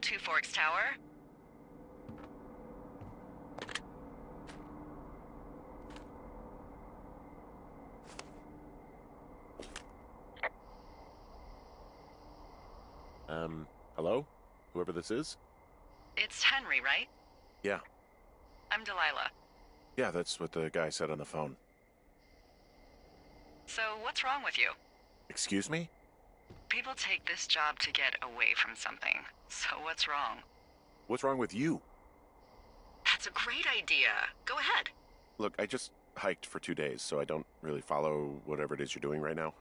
Two Forks Tower. Hello? Whoever this is? It's Henry, right? Yeah. I'm Delilah. Yeah, that's what the guy said on the phone. So, what's wrong with you? Excuse me? People take this job to get away from something. So, what's wrong? What's wrong with you? That's a great idea. Go ahead. Look, I just hiked for 2 days, so I don't really follow whatever it is you're doing right now.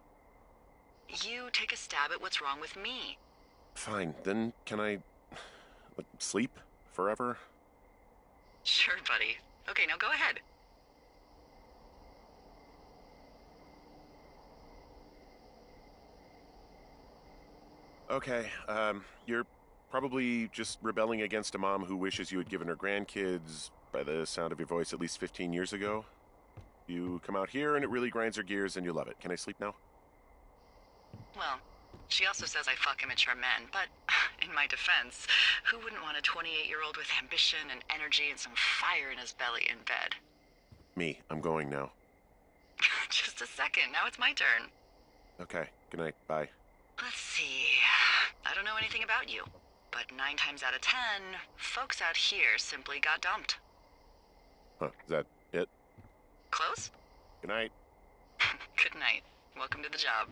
You take a stab at what's wrong with me. Fine, then can I sleep forever? Sure, buddy. Okay, now go ahead. Okay, you're probably just rebelling against a mom who wishes you had given her grandkids, by the sound of your voice, at least 15 years ago. You come out here and it really grinds her gears and you love it. Can I sleep now? Well, she also says I fuck immature men, but in my defense, who wouldn't want a 28-year-old with ambition and energy and some fire in his belly in bed? Me, I'm going now. Just a second, now it's my turn. Okay, good night, bye. Let's see. I don't know anything about you, but 9 times out of 10, folks out here simply got dumped. Huh, is that it? Close? Good night. Good night. Welcome to the job.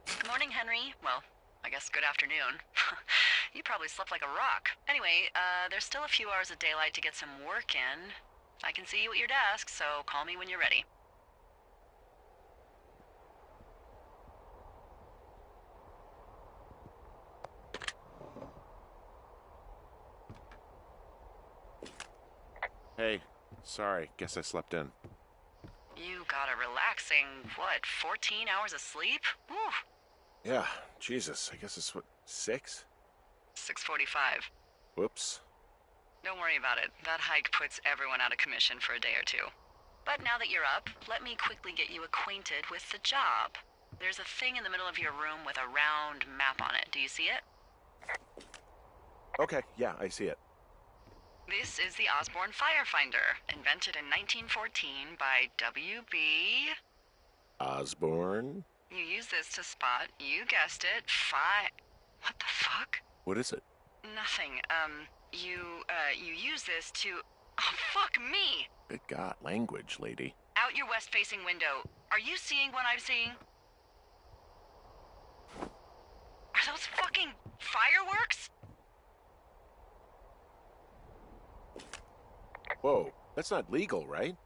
Good morning, Henry. Well, I guess good afternoon. You probably slept like a rock. Anyway, there's still a few hours of daylight to get some work in. I can see you at your desk, so call me when you're ready. Hey, sorry, guess I slept in. You got a relaxing, 14 hours of sleep? Whew. Yeah, Jesus, I guess it's 6? 6:45. Whoops. Don't worry about it. That hike puts everyone out of commission for a day or two. But now that you're up, let me quickly get you acquainted with the job. There's a thing in the middle of your room with a round map on it. Do you see it? Okay, yeah, I see it. This is the Osborne Firefinder, invented in 1914 by W.B. Osborne? You use this to spot, you guessed it, What the fuck? What is it? Nothing. You use this to... Oh, fuck me! Good God, language, lady. Out your west-facing window. Are you seeing what I'm seeing? Are those fucking fireworks? Whoa, that's not legal, right?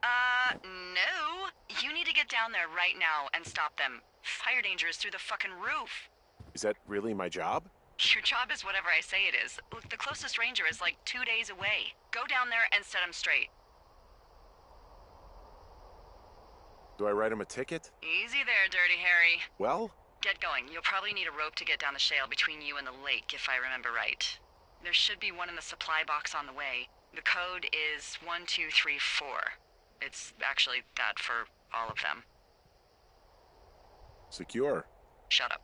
No. You need to get down there right now and stop them. Fire danger is through the fucking roof. Is that really my job? Your job is whatever I say it is. Look, the closest ranger is like 2 days away. Go down there and set him straight. Do I write him a ticket? Easy there, Dirty Harry. Well? Get going. You'll probably need a rope to get down the shale between you and the lake, if I remember right. There should be one in the supply box on the way. The code is 1234. It's actually that for all of them. Secure. Shut up.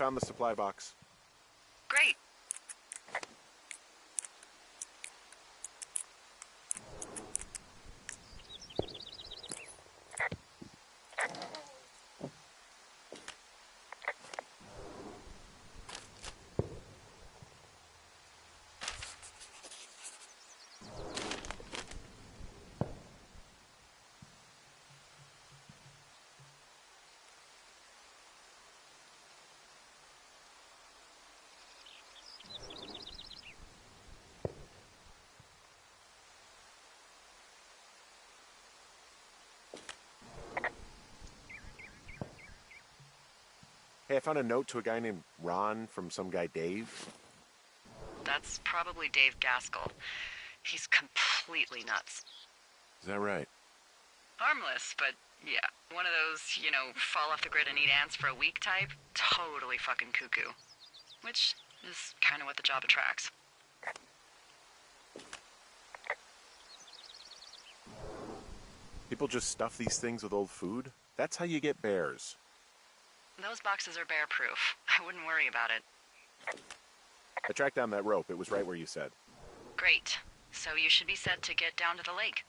found the supply box. Great. Hey, I found a note to a guy named Ron from some guy Dave. That's probably Dave Gaskell. He's completely nuts. Is that right? Harmless, but yeah. One of those, fall off the grid and eat ants for a week type. Totally fucking cuckoo. Which is kind of what the job attracts. People just stuff these things with old food? That's how you get bears. Those boxes are bear-proof. I wouldn't worry about it. I tracked down that rope. It was right where you said. Great. So you should be set to get down to the lake.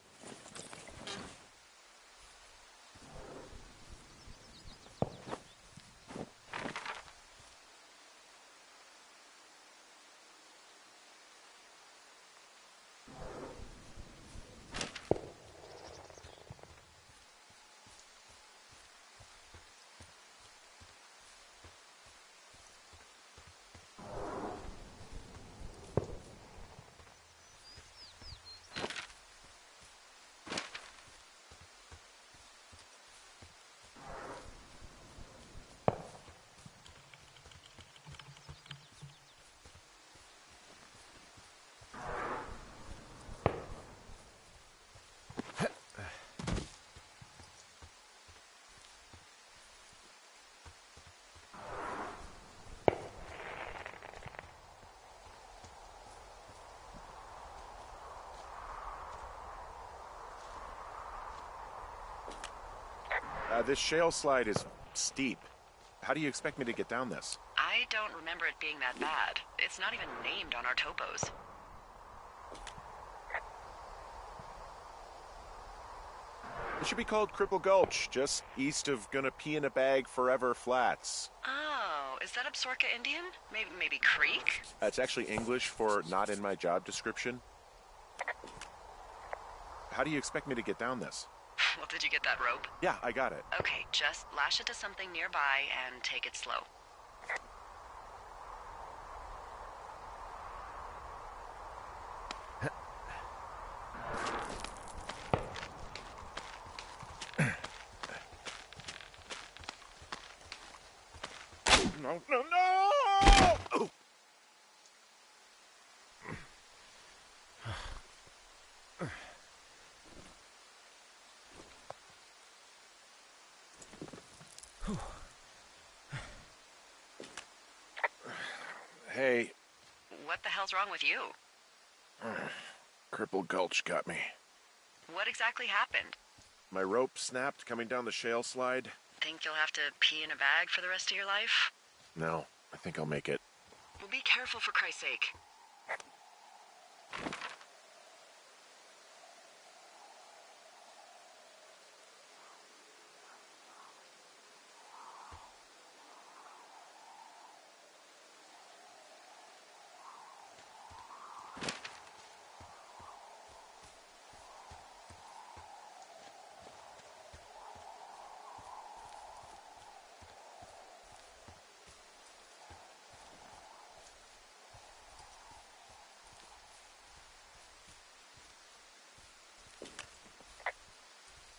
This shale slide is steep. How do you expect me to get down this? I don't remember it being that bad. It's not even named on our topos. It should be called Cripple Gulch, just east of Gonna Pee in a Bag Forever Flats. Oh, is that Absaroka Indian? Maybe Creek? It's actually English for not in my job description. How do you expect me to get down this? Well, did you get that rope? Yeah, I got it. Okay, just lash it to something nearby and take it slow. No, no, no! Oh. Hey. What the hell's wrong with you? Cripple Gulch got me. What exactly happened? My rope snapped coming down the shale slide. Think you'll have to pee in a bag for the rest of your life? No, I think I'll make it. Well, be careful for Christ's sake.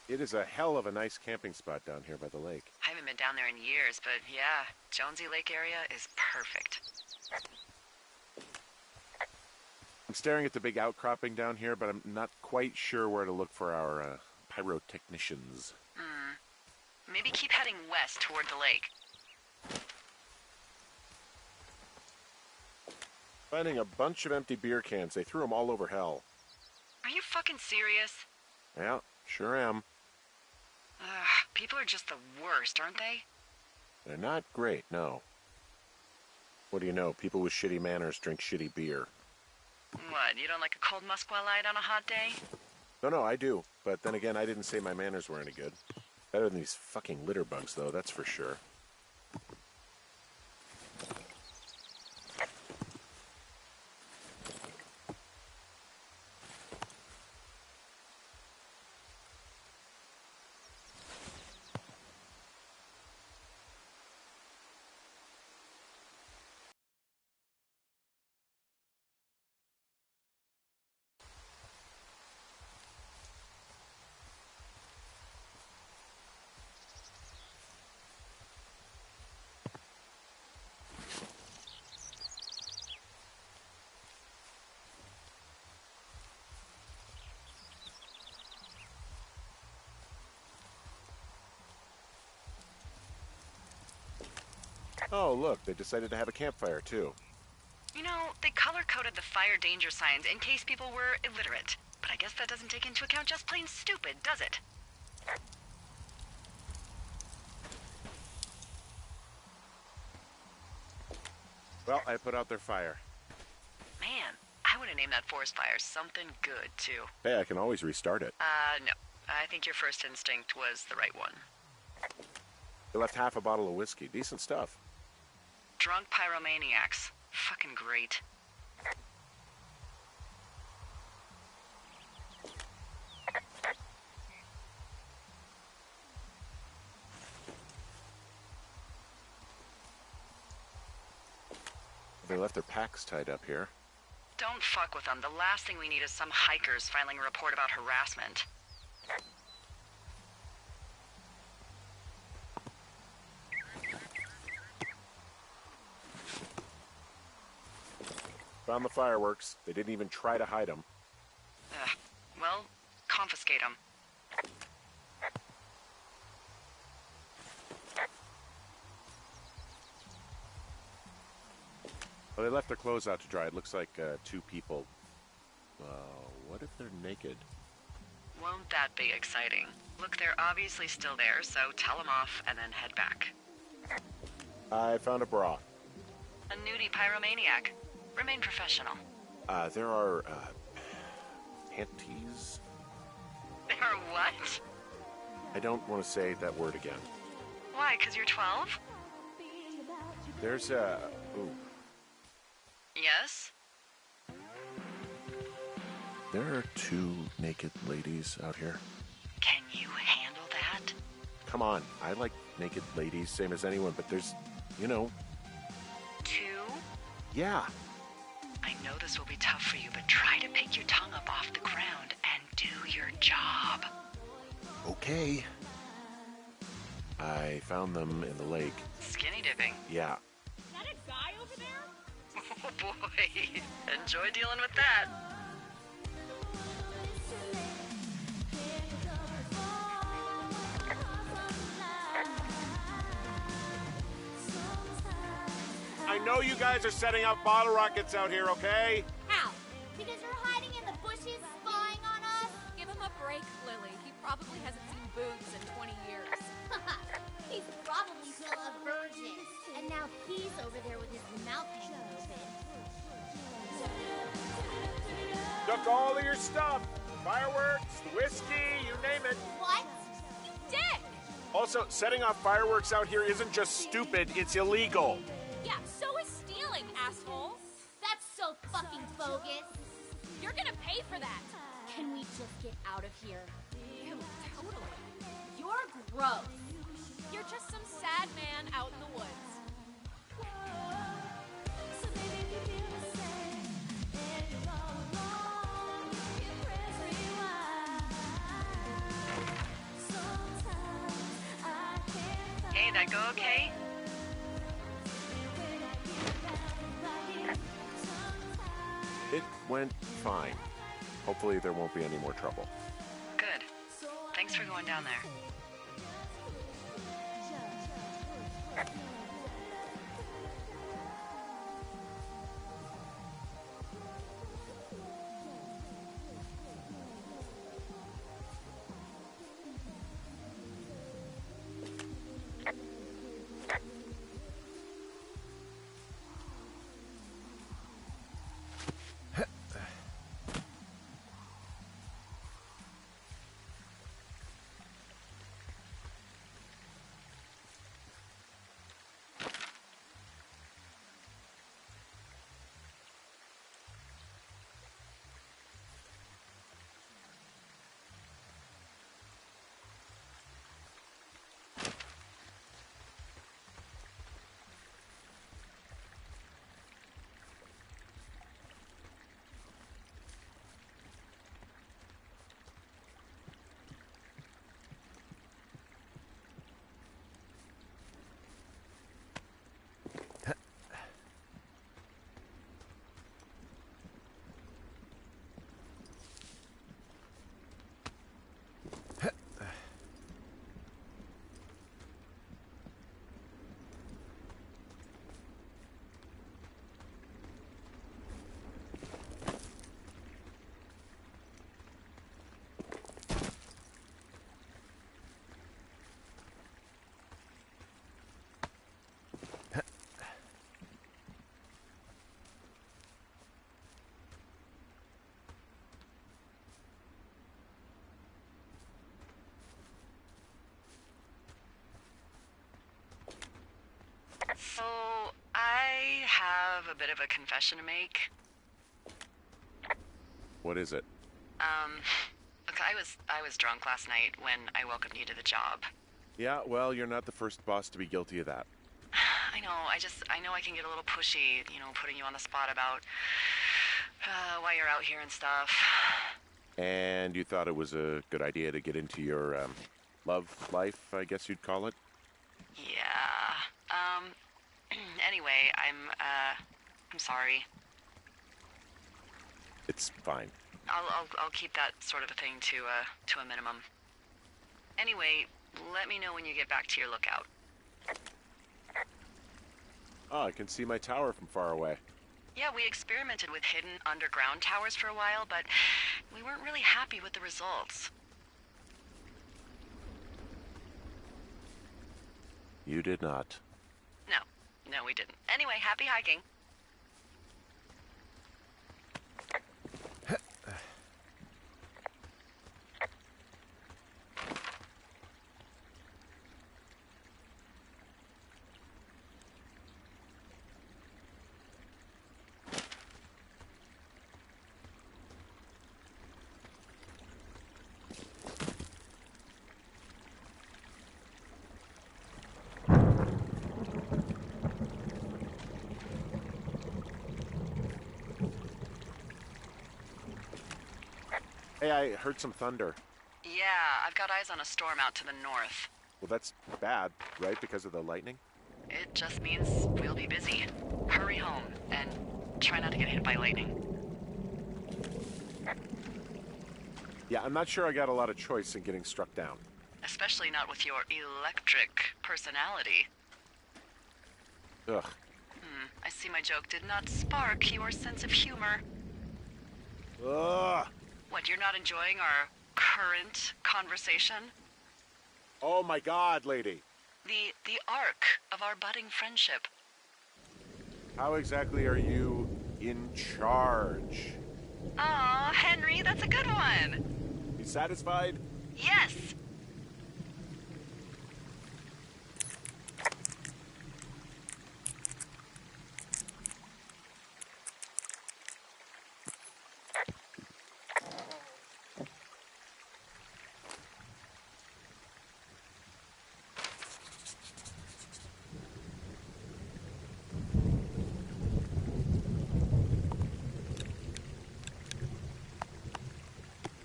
It is a hell of a nice camping spot down here by the lake. I haven't been down there in years, but yeah, Jonesy Lake area is perfect. I'm staring at the big outcropping down here, but I'm not quite sure where to look for our pyrotechnicians. Maybe keep heading west toward the lake. Finding a bunch of empty beer cans. They threw them all over hell. Are you fucking serious? Yeah, sure am. Ugh, people are just the worst, aren't they? They're not great, no. What do you know? People with shitty manners drink shitty beer. What, you don't like a cold Musqua Light on a hot day? No, I do. But then again, I didn't say my manners were any good. Better than these fucking litter bugs, though, that's for sure. Oh, look, they decided to have a campfire, too. You know, they color-coded the fire danger signs in case people were illiterate. But I guess that doesn't take into account just plain stupid, does it? Well, I put out their fire. Man, I would have named that forest fire something good, too. Hey, I can always restart it. No. I think your first instinct was the right one. They left half a bottle of whiskey. Decent stuff. Drunk pyromaniacs. Fucking great. They left their packs tied up here. Don't fuck with them. The last thing we need is some hikers filing a report about harassment. Found the fireworks. They didn't even try to hide them. Well, confiscate them. Well, they left their clothes out to dry. It looks like two people. What if they're naked? Won't that be exciting? Look, they're obviously still there, so tell them off and then head back. I found a bra. A nudie pyromaniac. Remain professional. There are, panties? There are what? I don't want to say that word again. Why, 'cause you're 12? There's ooh. Yes? There are two naked ladies out here. Can you handle that? Come on, I like naked ladies, same as anyone, but there's, you know. Two? Yeah. I know this will be tough for you, but try to pick your tongue up off the ground and do your job. Okay. I found them in the lake. Skinny dipping. Yeah. Is that a guy over there? Oh boy. Enjoy dealing with that. I know you guys are setting up bottle rockets out here, okay? How? Because you're hiding in the bushes spying on us? Give him a break, Lily. He probably hasn't seen boobs in 20 years. He's probably still a virgin. And now he's over there with his mouth hanging open. Took all of your stuff. Fireworks, whiskey, you name it. What? You dick! Also, setting off fireworks out here isn't just stupid, it's illegal. Yeah, so is stealing, asshole. That's so fucking bogus. You're gonna pay for that. Can we just get out of here? Ew, totally. You're gross. You're just some sad man out in the woods. Hey, that go okay? It went fine. Hopefully there won't be any more trouble. Good. Thanks for going down there. So, I have a bit of a confession to make. What is it? Look, I was drunk last night when I welcomed you to the job. Yeah, well, you're not the first boss to be guilty of that. I know, I know I can get a little pushy, putting you on the spot about why you're out here and stuff. And you thought it was a good idea to get into your, love life, I guess you'd call it? Yeah. Anyway, I'm sorry. It's fine. I'll keep that sort of a thing to a minimum. Anyway, let me know when you get back to your lookout. Oh, I can see my tower from far away. Yeah, we experimented with hidden underground towers for a while, but we weren't really happy with the results. You did not. No, we didn't. Anyway, happy hiking. Hey, I heard some thunder. Yeah, I've got eyes on a storm out to the north. Well, that's bad, right? Because of the lightning? It just means we'll be busy. Hurry home, and try not to get hit by lightning. Yeah, I'm not sure I got a lot of choice in getting struck down. Especially not with your electric personality. Ugh. I see my joke did not spark your sense of humor. Ugh! What, you're not enjoying our current conversation? Oh my god, lady! The arc of our budding friendship. How exactly are you in charge? Aw, Henry, that's a good one. You satisfied? Yes.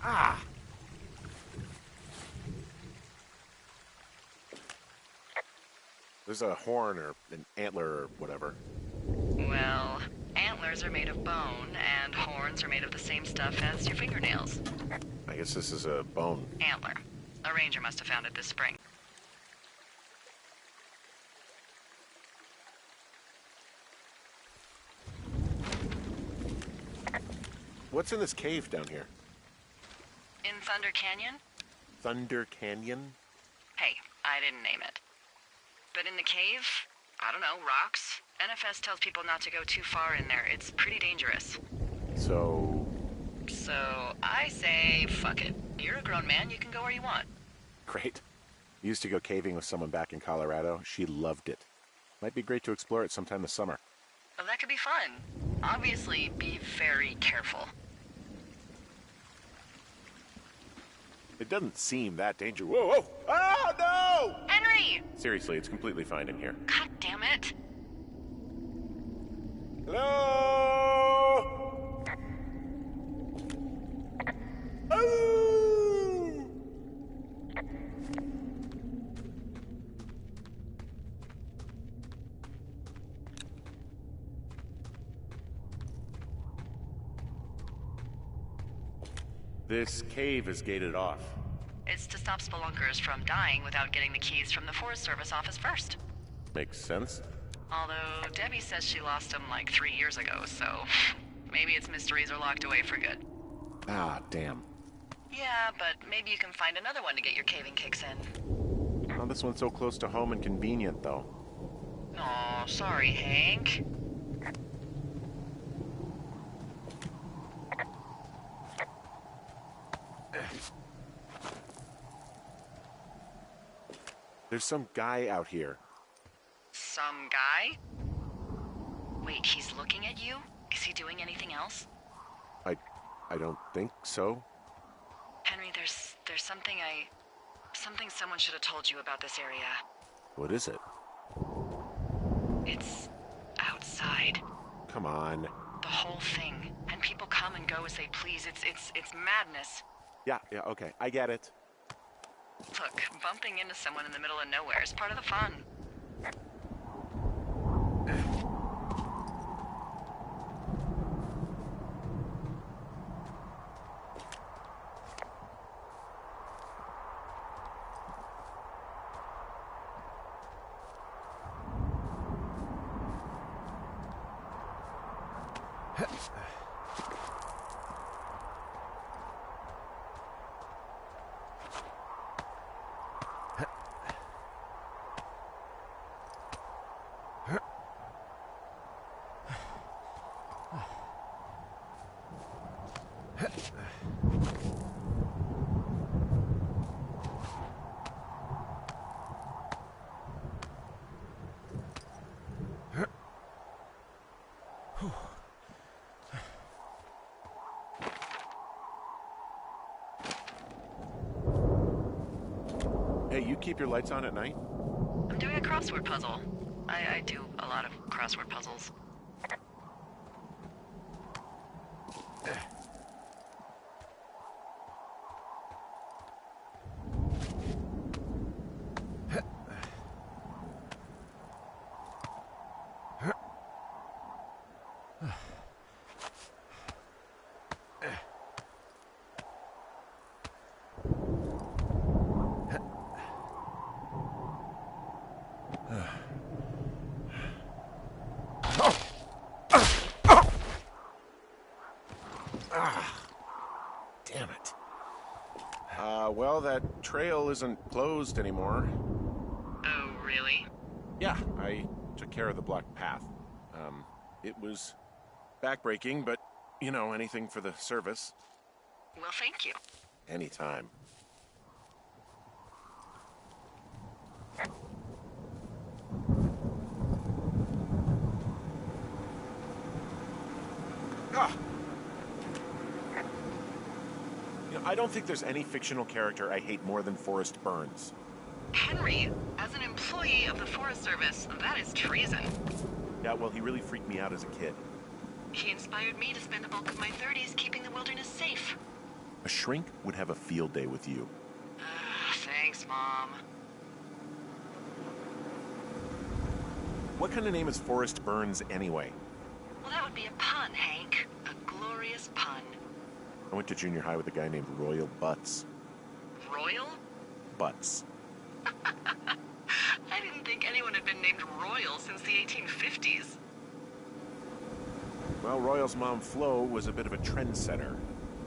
Ah! There's a horn or an antler or whatever. Well, antlers are made of bone, and horns are made of the same stuff as your fingernails. I guess this is a bone. Antler. A ranger must have found it this spring. What's in this cave down here? In Thunder Canyon? Thunder Canyon? Hey, I didn't name it. But in the cave, I don't know, rocks? NFS tells people not to go too far in there. It's pretty dangerous. So I say, fuck it. You're a grown man, you can go where you want. great. Used to go caving with someone back in Colorado. She loved it. Might be great to explore it sometime this summer. Well, that could be fun. Obviously, be very careful. It doesn't seem that dangerous. Whoa, whoa! Oh, no! Henry! Seriously, it's completely fine in here. God damn it. Hello? Oh! This cave is gated off. It's to stop spelunkers from dying without getting the keys from the Forest Service office first. Makes sense. Although Debbie says she lost them like 3 years ago, so maybe its mysteries are locked away for good. Ah, damn. Yeah, but maybe you can find another one to get your caving kicks in. Oh, this one's so close to home and convenient, though. Aw, sorry, Hank. There's some guy out here. Some guy? Wait, he's looking at you? Is he doing anything else? I don't think so. Henry, there's something someone should have told you about this area. What is it? It's outside. Come on. The whole thing. And people come and go as they please. It's madness. Yeah, okay. I get it. Look, bumping into someone in the middle of nowhere is part of the fun. Hey, you keep your lights on at night? I'm doing a crossword puzzle. I do a lot of crossword puzzles. Damn it. Well, that trail isn't closed anymore. Oh, really? Yeah, I took care of the blocked path. It was backbreaking, but, you know, anything for the service. Well, thank you. Anytime. Ah! You know, I don't think there's any fictional character I hate more than Forrest Burns. Henry, as an employee of the Forest Service, that is treason. Yeah, well, he really freaked me out as a kid. He inspired me to spend the bulk of my 30s keeping the wilderness safe. A shrink would have a field day with you. Thanks, Mom. What kind of name is Forrest Burns anyway? Well, that would be a pun, Hank. A glorious pun. I went to junior high with a guy named Royal Butts. Royal? Butts. I didn't think anyone had been named Royal since the 1850s. Well, Royal's mom, Flo, was a bit of a trendsetter.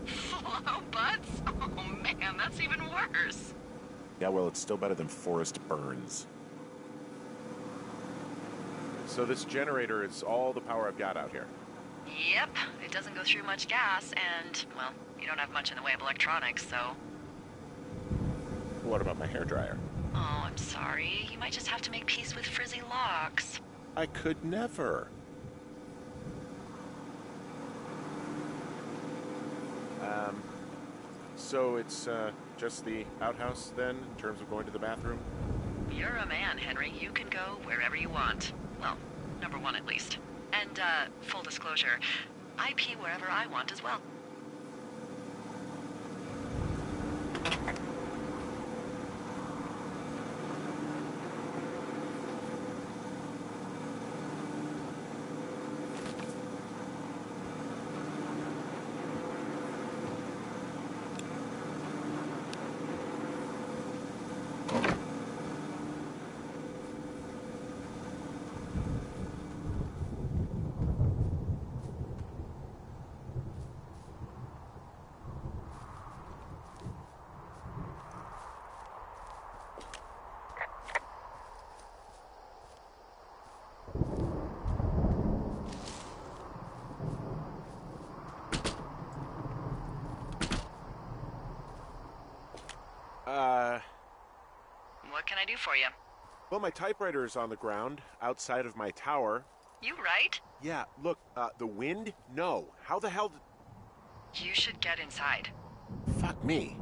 Hello, Butts? Oh, man, that's even worse. Yeah, well, it's still better than Forrest Burns. So this generator is all the power I've got out here. Yep, it doesn't go through much gas, and, well, you don't have much in the way of electronics, so... What about my hairdryer? Oh, I'm sorry. You might just have to make peace with frizzy locks. I could never. So it's just the outhouse then, in terms of going to the bathroom? You're a man, Henry. You can go wherever you want. Well, number one at least. And, full disclosure, I pee wherever I want as well. What can I do for you? Well, my typewriter is on the ground, outside of my tower. You right? Yeah, look, the wind? No. How the hell You should get inside. Fuck me.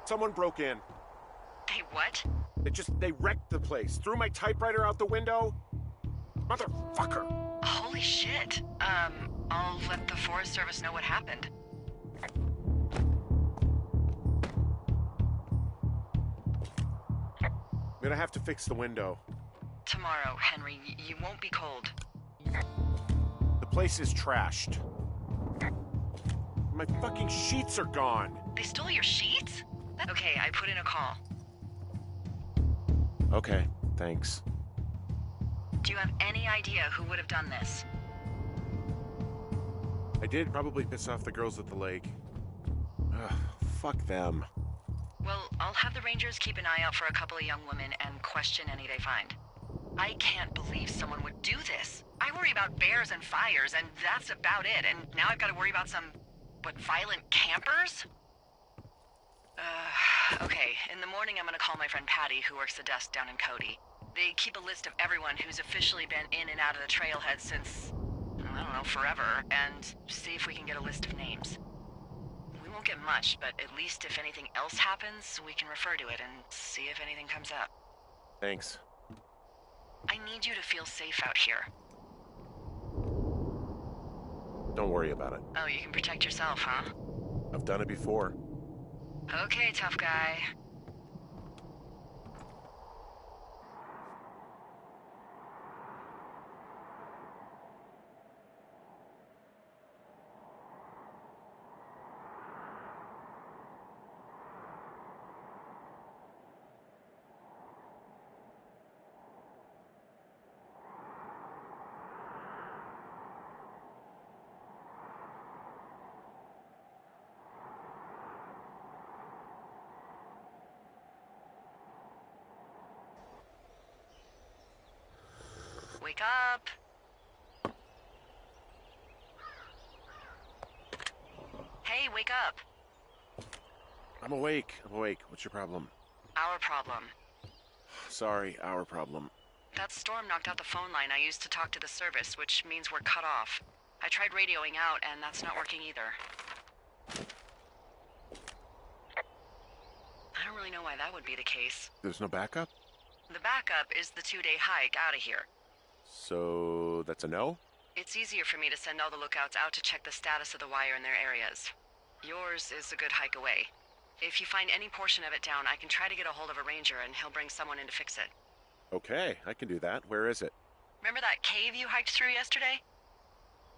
Someone broke in. Hey, what? They wrecked the place. Threw my typewriter out the window. Motherfucker. Holy shit. I'll let the Forest Service know what happened. I'm gonna have to fix the window. Tomorrow, Henry. You won't be cold. The place is trashed. My fucking sheets are gone. They stole your sheets? Okay, I put in a call. Okay, thanks. Do you have any idea who would have done this? I did probably piss off the girls at the lake. Ugh, fuck them. Well, I'll have the Rangers keep an eye out for a couple of young women and question any they find. I can't believe someone would do this. I worry about bears and fires, and that's about it. And now I've got to worry about some, violent campers? Okay. In the morning, I'm gonna call my friend Patty, who works the desk down in Cody. They keep a list of everyone who's officially been in and out of the trailhead since, I don't know, forever, and see if we can get a list of names. We won't get much, but at least if anything else happens, we can refer to it and see if anything comes up. Thanks. I need you to feel safe out here. Don't worry about it. Oh, you can protect yourself, huh? I've done it before. Okay, tough guy. Wake up. Hey, wake up. I'm awake. What's your problem? Our problem. Sorry, our problem. That storm knocked out the phone line I used to talk to the service, which means we're cut off. I tried radioing out, and that's not working either. I don't really know why that would be the case. There's no backup? The backup is the 2-day hike out of here. So, that's a no? It's easier for me to send all the lookouts out to check the status of the wire in their areas. Yours is a good hike away. If you find any portion of it down, I can try to get a hold of a ranger and he'll bring someone in to fix it. Okay, I can do that. Where is it? Remember that cave you hiked through yesterday?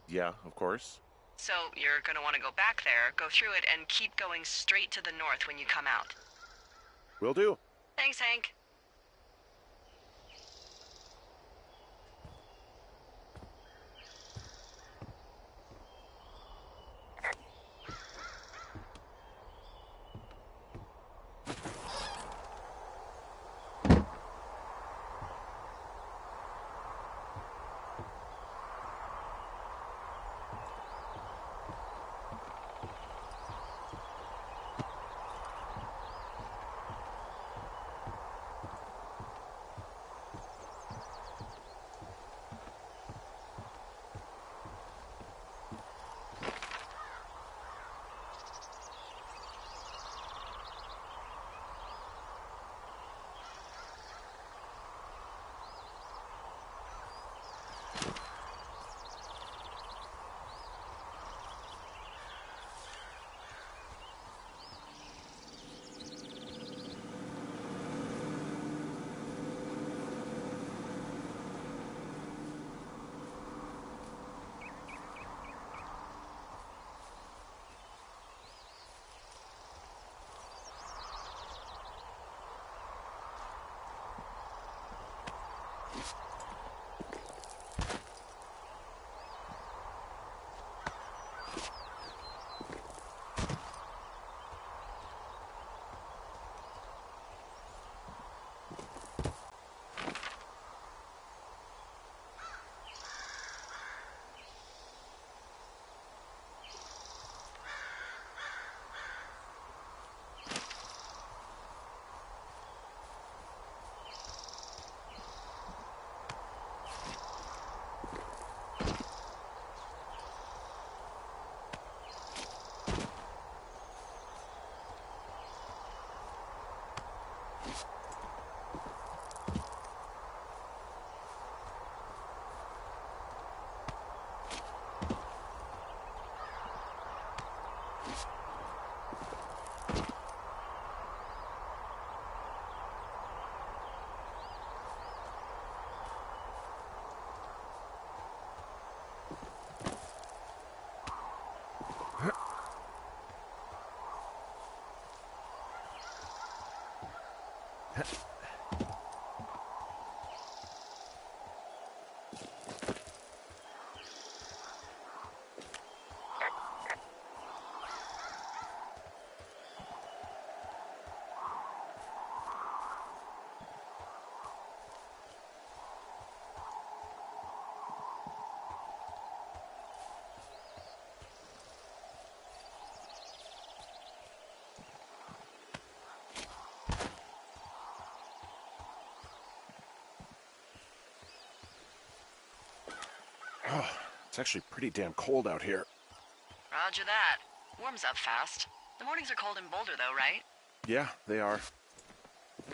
Yeah, of course. So you're gonna want to go back there, go through it, and keep going straight to the north when you come out. Will do. Thanks, Hank. Oh, it's actually pretty damn cold out here. Roger that. Warms up fast. The mornings are cold in Boulder, though, right? Yeah, they are.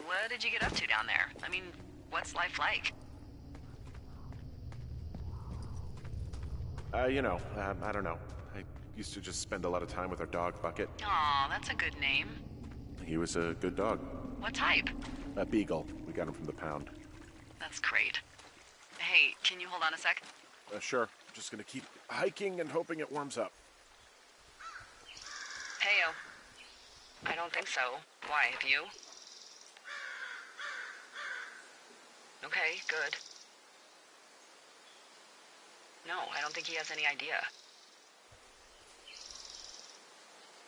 What did you get up to down there? I mean, what's life like? I don't know. I used to just spend a lot of time with our dog, Bucket. Aw, that's a good name. He was a good dog. What type? A beagle. We got him from the pound. That's great. Hey, can you hold on a sec? Sure. Just gonna keep hiking and hoping it warms up. Heyo. I don't think so. Why, have you? Okay, good. No, I don't think he has any idea.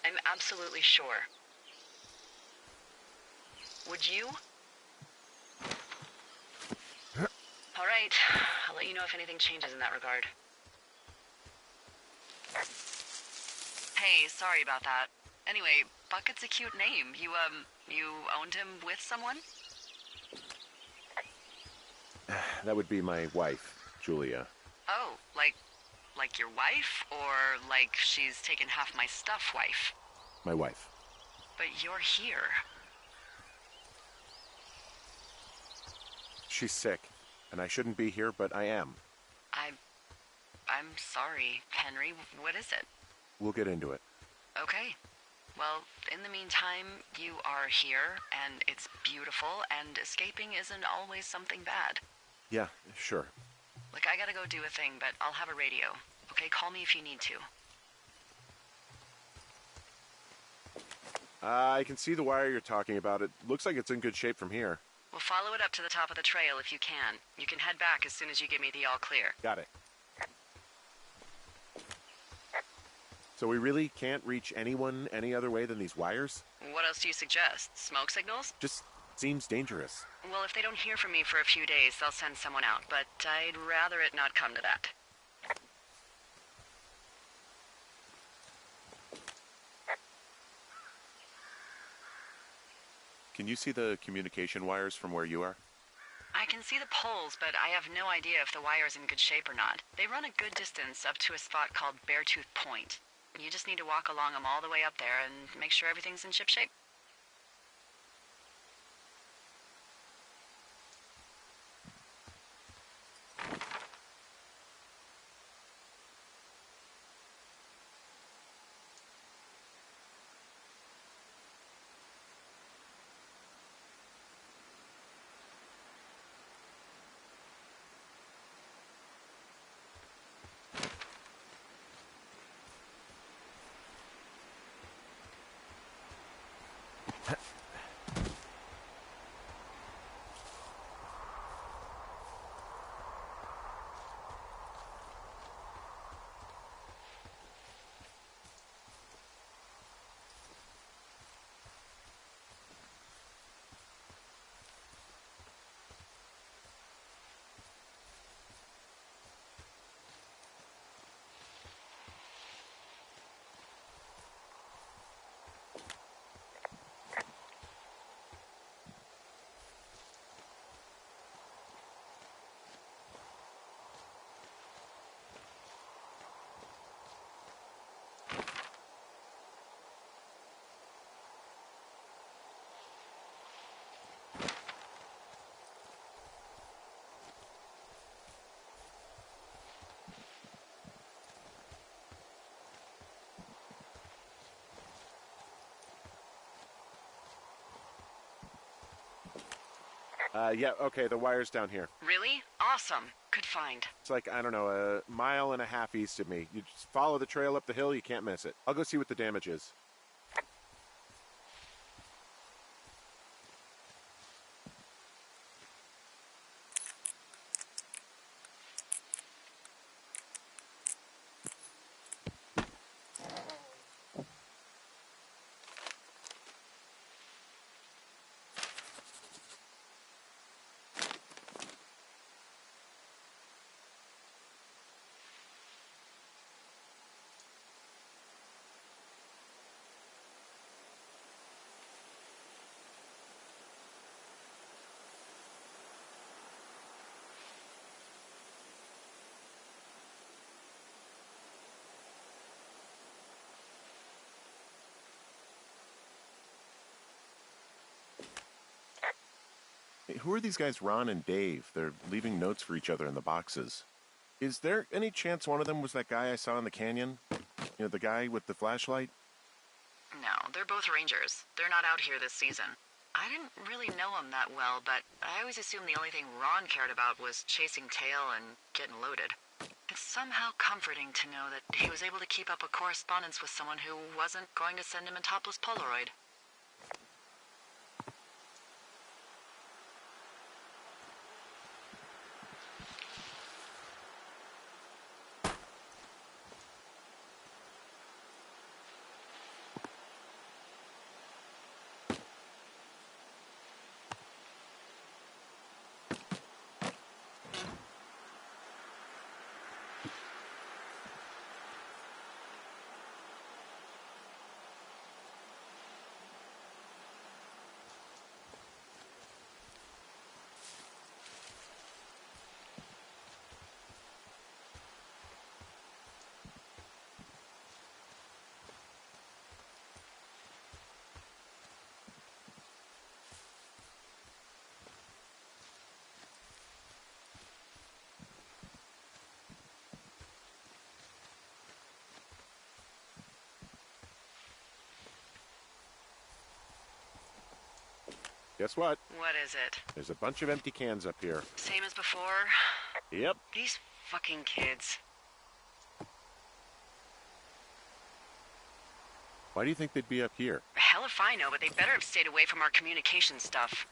I'm absolutely sure. Would you? All right, I'll let you know if anything changes in that regard. Hey, sorry about that. Anyway, Bucket's a cute name. You owned him with someone? That would be my wife, Julia. Oh, like your wife? Or like she's taken half my stuff wife? My wife. But you're here. She's sick, and I shouldn't be here, but I am. I'm sorry, Henry. What is it? We'll get into it. Okay. Well, in the meantime, you are here, and it's beautiful, and escaping isn't always something bad. Yeah, sure. Look, I gotta go do a thing, but I'll have a radio. Okay, call me if you need to. I can see the wire you're talking about. It looks like it's in good shape from here. We'll follow it up to the top of the trail if you can. You can head back as soon as you give me the all clear. Got it. So we really can't reach anyone any other way than these wires? What else do you suggest? Smoke signals? Just seems dangerous. Well, if they don't hear from me for a few days, they'll send someone out, but I'd rather it not come to that. Can you see the communication wires from where you are? I can see the poles, but I have no idea if the wire's in good shape or not. They run a good distance up to a spot called Beartooth Point. You just need to walk along them all the way up there and make sure everything's in ship shape. Yeah, okay, the wire's down here. Really? Awesome. Good find. It's like, I don't know, a mile and a half east of me. You just follow the trail up the hill, you can't miss it. I'll go see what the damage is. Hey, who are these guys, Ron and Dave? They're leaving notes for each other in the boxes. Is there any chance one of them was that guy I saw in the canyon? You know, the guy with the flashlight? No, they're both rangers. They're not out here this season. I didn't really know him that well, but I always assumed the only thing Ron cared about was chasing tail and getting loaded. It's somehow comforting to know that he was able to keep up a correspondence with someone who wasn't going to send him a topless Polaroid. Guess what? What is it? There's a bunch of empty cans up here. Same as before? Yep. These fucking kids. Why do you think they'd be up here? Hell if I know, but they better have stayed away from our communication stuff.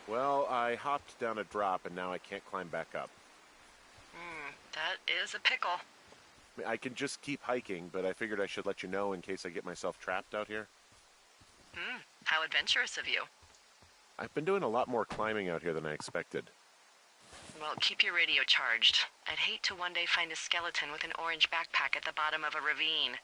Well, I hopped down a drop and now I can't climb back up. That is a pickle. I mean, I can just keep hiking, but I figured I should let you know in case I get myself trapped out here. How adventurous of you. I've been doing a lot more climbing out here than I expected. Well, keep your radio charged. I'd hate to one day find a skeleton with an orange backpack at the bottom of a ravine.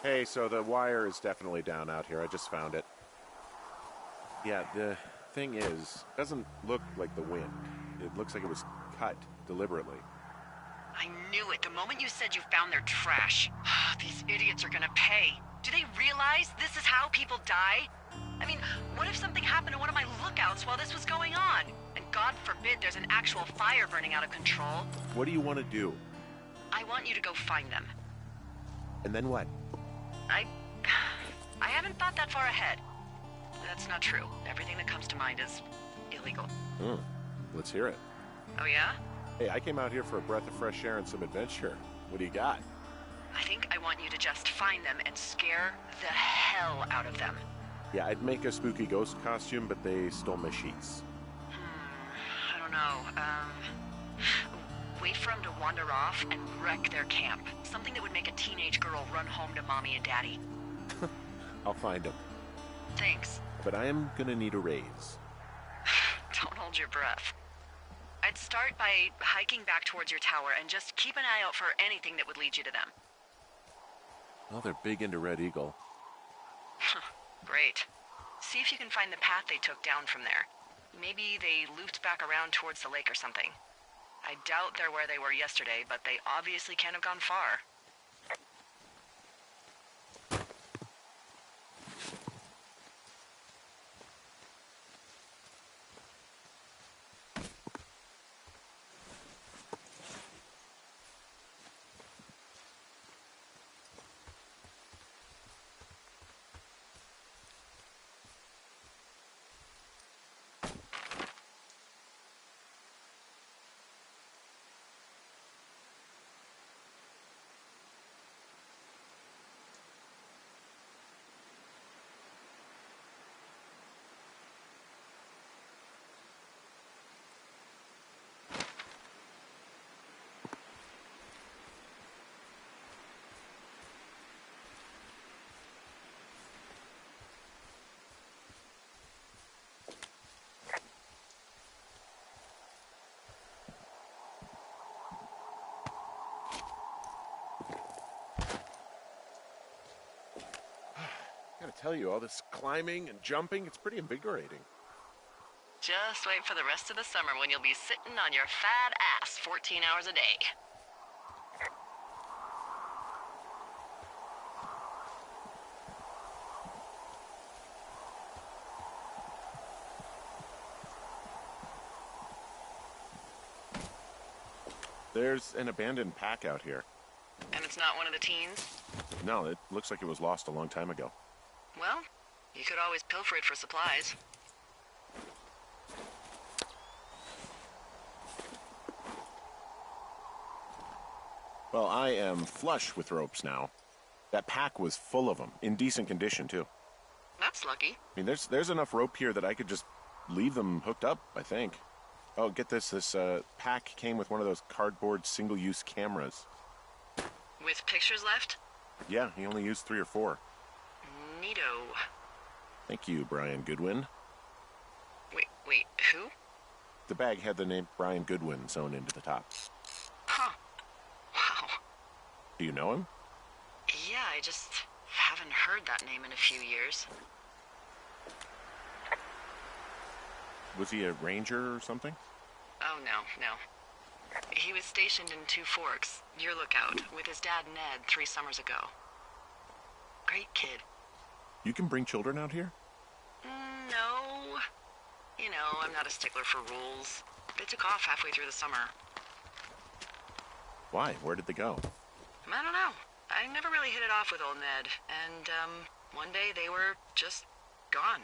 Hey, so the wire is definitely down out here. I just found it. Yeah, the thing is, it doesn't look like the wind. It looks like it was cut deliberately. I knew it the moment you said you found their trash. These idiots are gonna pay. Do they realize this is how people die? I mean, what if something happened to one of my lookouts while this was going on? And God forbid there's an actual fire burning out of control. What do you want to do? I want you to go find them. And then what? I haven't thought that far ahead. That's not true. Everything that comes to mind is illegal. Let's hear it. Oh yeah? Hey, I came out here for a breath of fresh air and some adventure. What do you got? I think I want you to just find them and scare the hell out of them. Yeah, I'd make a spooky ghost costume, but they stole my sheets. I don't know. Wait for them to wander off and wreck their camp. Something that would make a teenage girl run home to mommy and daddy. I'll find them. Thanks. But I am gonna need a raise. Don't hold your breath. I'd start by hiking back towards your tower and just keep an eye out for anything that would lead you to them. Well, they're big into Red Eagle. Great. See if you can find the path they took down from there. Maybe they looped back around towards the lake or something. I doubt they're where they were yesterday, but they obviously can't have gone far. tell you, all this climbing and jumping, it's pretty invigorating. Just wait for the rest of the summer when you'll be sitting on your fat ass 14 hours a day. There's an abandoned pack out here. And it's not one of the teens? No, it looks like it was lost a long time ago. Well, you could always pilfer it for supplies. Well, I am flush with ropes now. That pack was full of them, in decent condition, too. That's lucky. I mean, there's enough rope here that I could just leave them hooked up, I think. Oh, get this. This pack came with one of those cardboard single-use cameras. With pictures left? Yeah, he only used 3 or 4. Neato. Thank you, Brian Goodwin. Wait, who? The bag had the name Brian Goodwin sewn into the top. Huh. Wow. Do you know him? Yeah, I just haven't heard that name in a few years. Was he a ranger or something? Oh, no. He was stationed in Two Forks, your lookout, with his dad Ned 3 summers ago. Great kid. You can bring children out here? No. You know, I'm not a stickler for rules. They took off halfway through the summer. Why? Where did they go? I don't know. I never really hit it off with old Ned, and, one day they were just gone.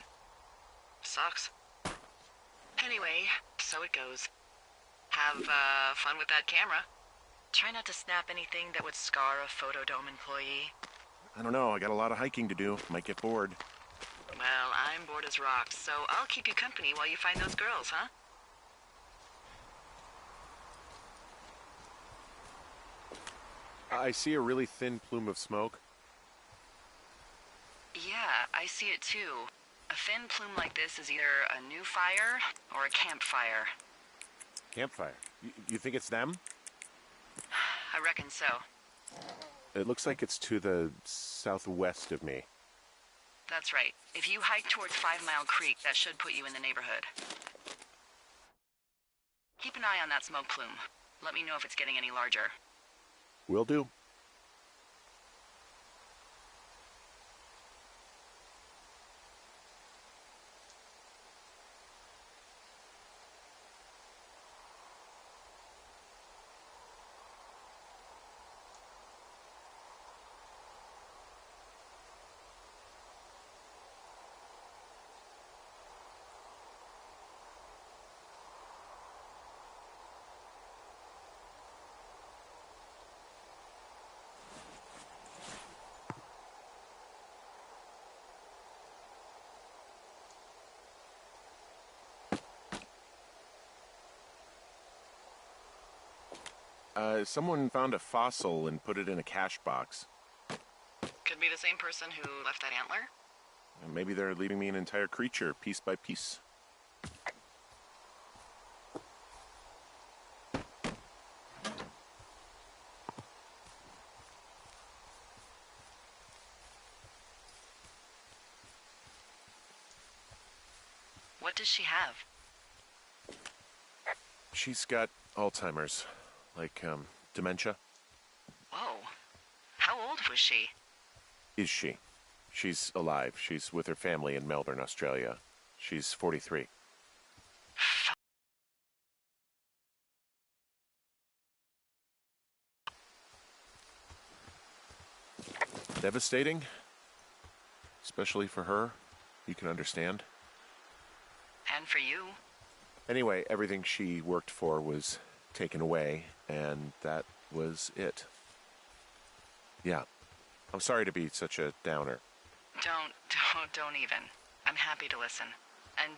Sucks. Anyway, so it goes. Have, fun with that camera. Try not to snap anything that would scar a Photodome employee. I don't know. I got a lot of hiking to do. Might get bored. Well, I'm bored as rocks, so I'll keep you company while you find those girls, huh? I see a really thin plume of smoke. Yeah, I see it too. A thin plume like this is either a new fire or a campfire. Campfire. You think it's them? I reckon so. It looks like it's to the southwest of me. That's right. If you hike towards 5 Mile Creek, that should put you in the neighborhood. Keep an eye on that smoke plume. Let me know if it's getting any larger. Will do. Someone found a fossil and put it in a cache box. Could be the same person who left that antler. And maybe they're leaving me an entire creature, piece by piece. What does she have? She's got Alzheimer's. Like, dementia. Whoa. How old was she? Is she? She's alive. She's with her family in Melbourne, Australia. She's 43. Devastating. Especially for her. You can understand. And for you. Anyway, everything she worked for was taken away, and that was it. Yeah. I'm sorry to be such a downer. Don't even. I'm happy to listen. And,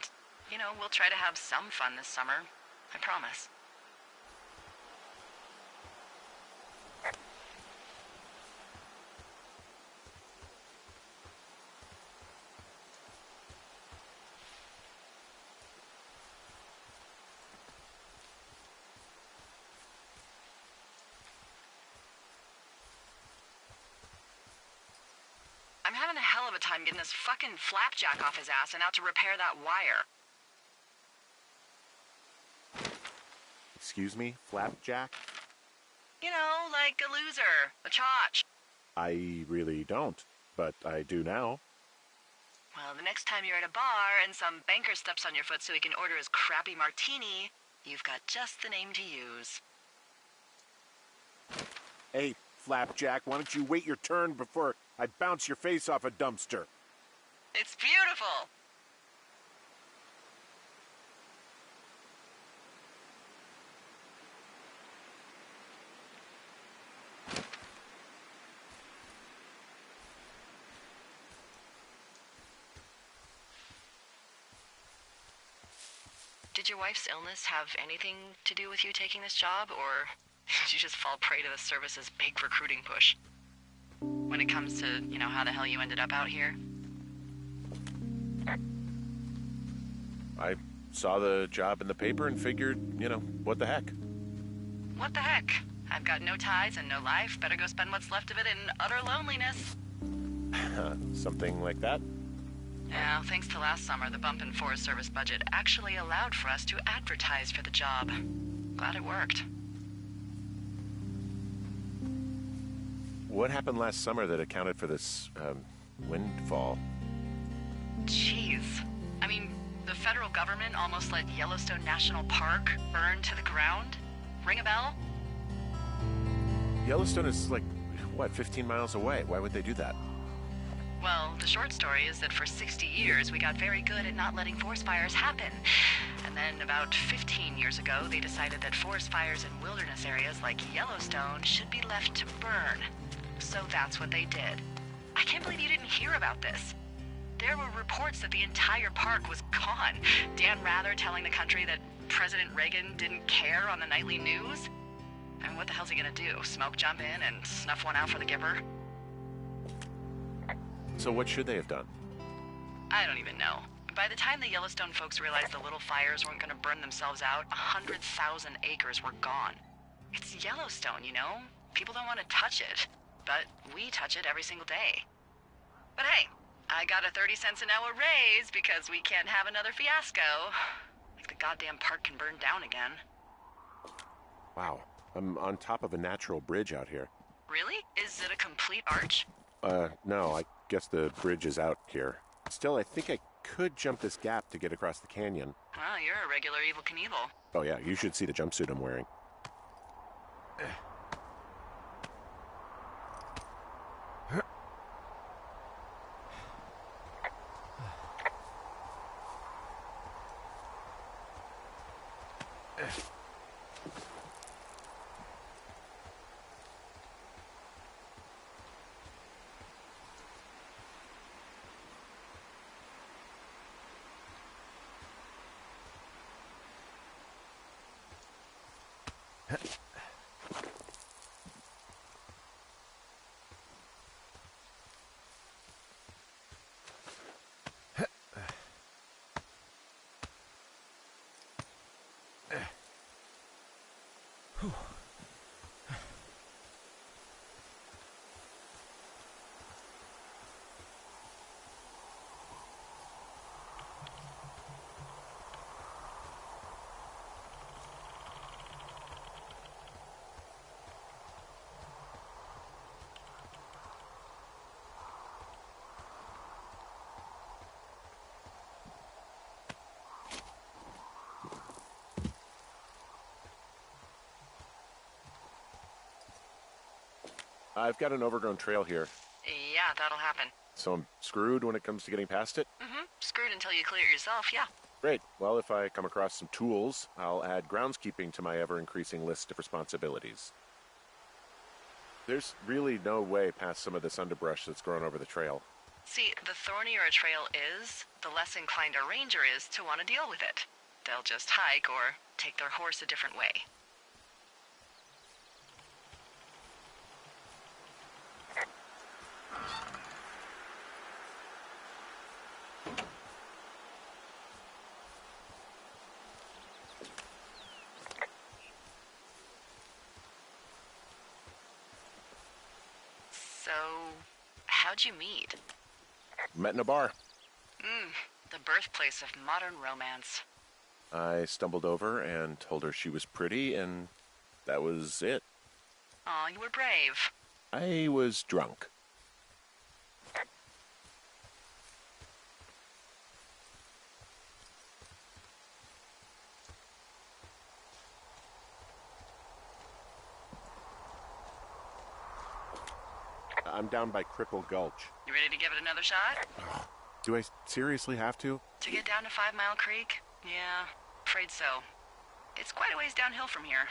you know, we'll try to have some fun this summer. I promise. I'm having a hell of a time getting this fucking flapjack off his ass and out to repair that wire. Excuse me, Flapjack? You know, like a loser, a chotch. I really don't, but I do now. Well, the next time you're at a bar and some banker steps on your foot so he can order his crappy martini, you've got just the name to use. Hey, Flapjack, why don't you wait your turn before I bounce your face off a dumpster? It's beautiful! Did your wife's illness have anything to do with you taking this job, or did you just fall prey to the service's big recruiting push? When it comes to, how the hell you ended up out here? I saw the job in the paper and figured, what the heck? What the heck? I've got no ties and no life. Better go spend what's left of it in utter loneliness. Something like that? Yeah, thanks to last summer, the bump in Forest Service budget actually allowed for us to advertise for the job. Glad it worked. What happened last summer that accounted for this, windfall? Jeez. I mean, the federal government almost let Yellowstone National Park burn to the ground? Ring a bell? Yellowstone is 15 miles away. Why would they do that? Well, the short story is that for 60 years, we got very good at not letting forest fires happen. And then about 15 years ago, they decided that forest fires in wilderness areas like Yellowstone should be left to burn. So that's what they did. I can't believe you didn't hear about this. There were reports that the entire park was gone. Dan Rather telling the country that President Reagan didn't care on the nightly news. And what the hell's he gonna do? Smoke jump in and snuff one out for the giver? So what should they have done? I don't even know. By the time the Yellowstone folks realized the little fires weren't gonna burn themselves out, 100,000 acres were gone. It's Yellowstone, People don't want to touch it. But we touch it every single day. But hey, I got a 30 cents an hour raise because we can't have another fiasco. Like the goddamn park can burn down again. Wow, I'm on top of a natural bridge out here. Really? Is it a complete arch? No, I guess the bridge is out here. Still, I think I could jump this gap to get across the canyon. Well, you're a regular Evel Knievel. Oh yeah, you should see the jumpsuit I'm wearing. I've got an overgrown trail here, Yeah, that'll happen. so I'm screwed when it comes to getting past it. Screwed until you clear it yourself, yeah. Great. Well, if I come across some tools, I'll add groundskeeping to my ever-increasing list of responsibilities. There's really no way past some of this underbrush that's grown over the trail. See, the thornier a trail is, the less inclined a ranger is to want to deal with it. They'll just hike or take their horse a different way. So, how'd you meet? Met in a bar. The birthplace of modern romance. I stumbled over and told her she was pretty, and that was it. Aw, you were brave. I was drunk. I'm down by Cripple Gulch. You ready to give it another shot? Do I seriously have to? To get down to 5 Mile Creek? Yeah, afraid so. It's quite a ways downhill from here.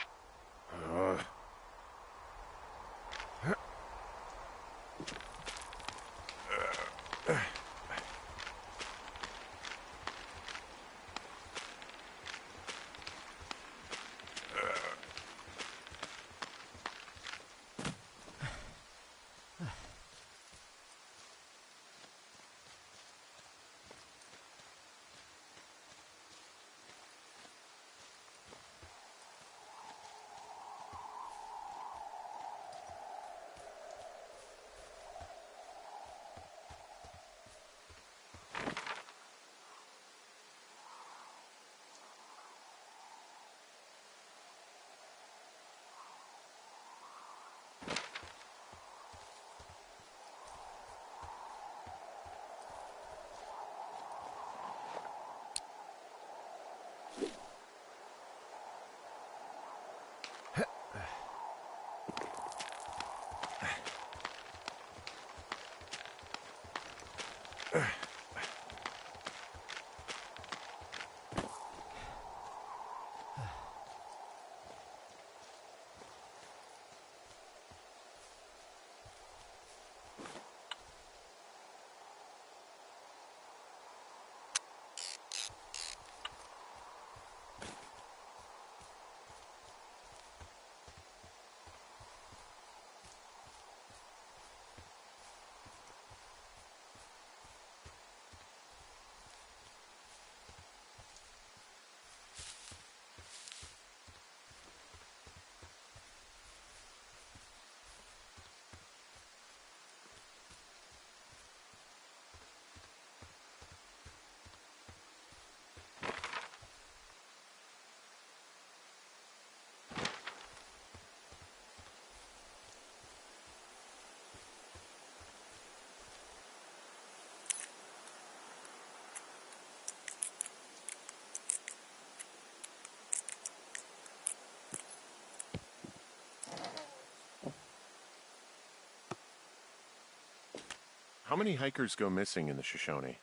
How many hikers go missing in the Shoshone?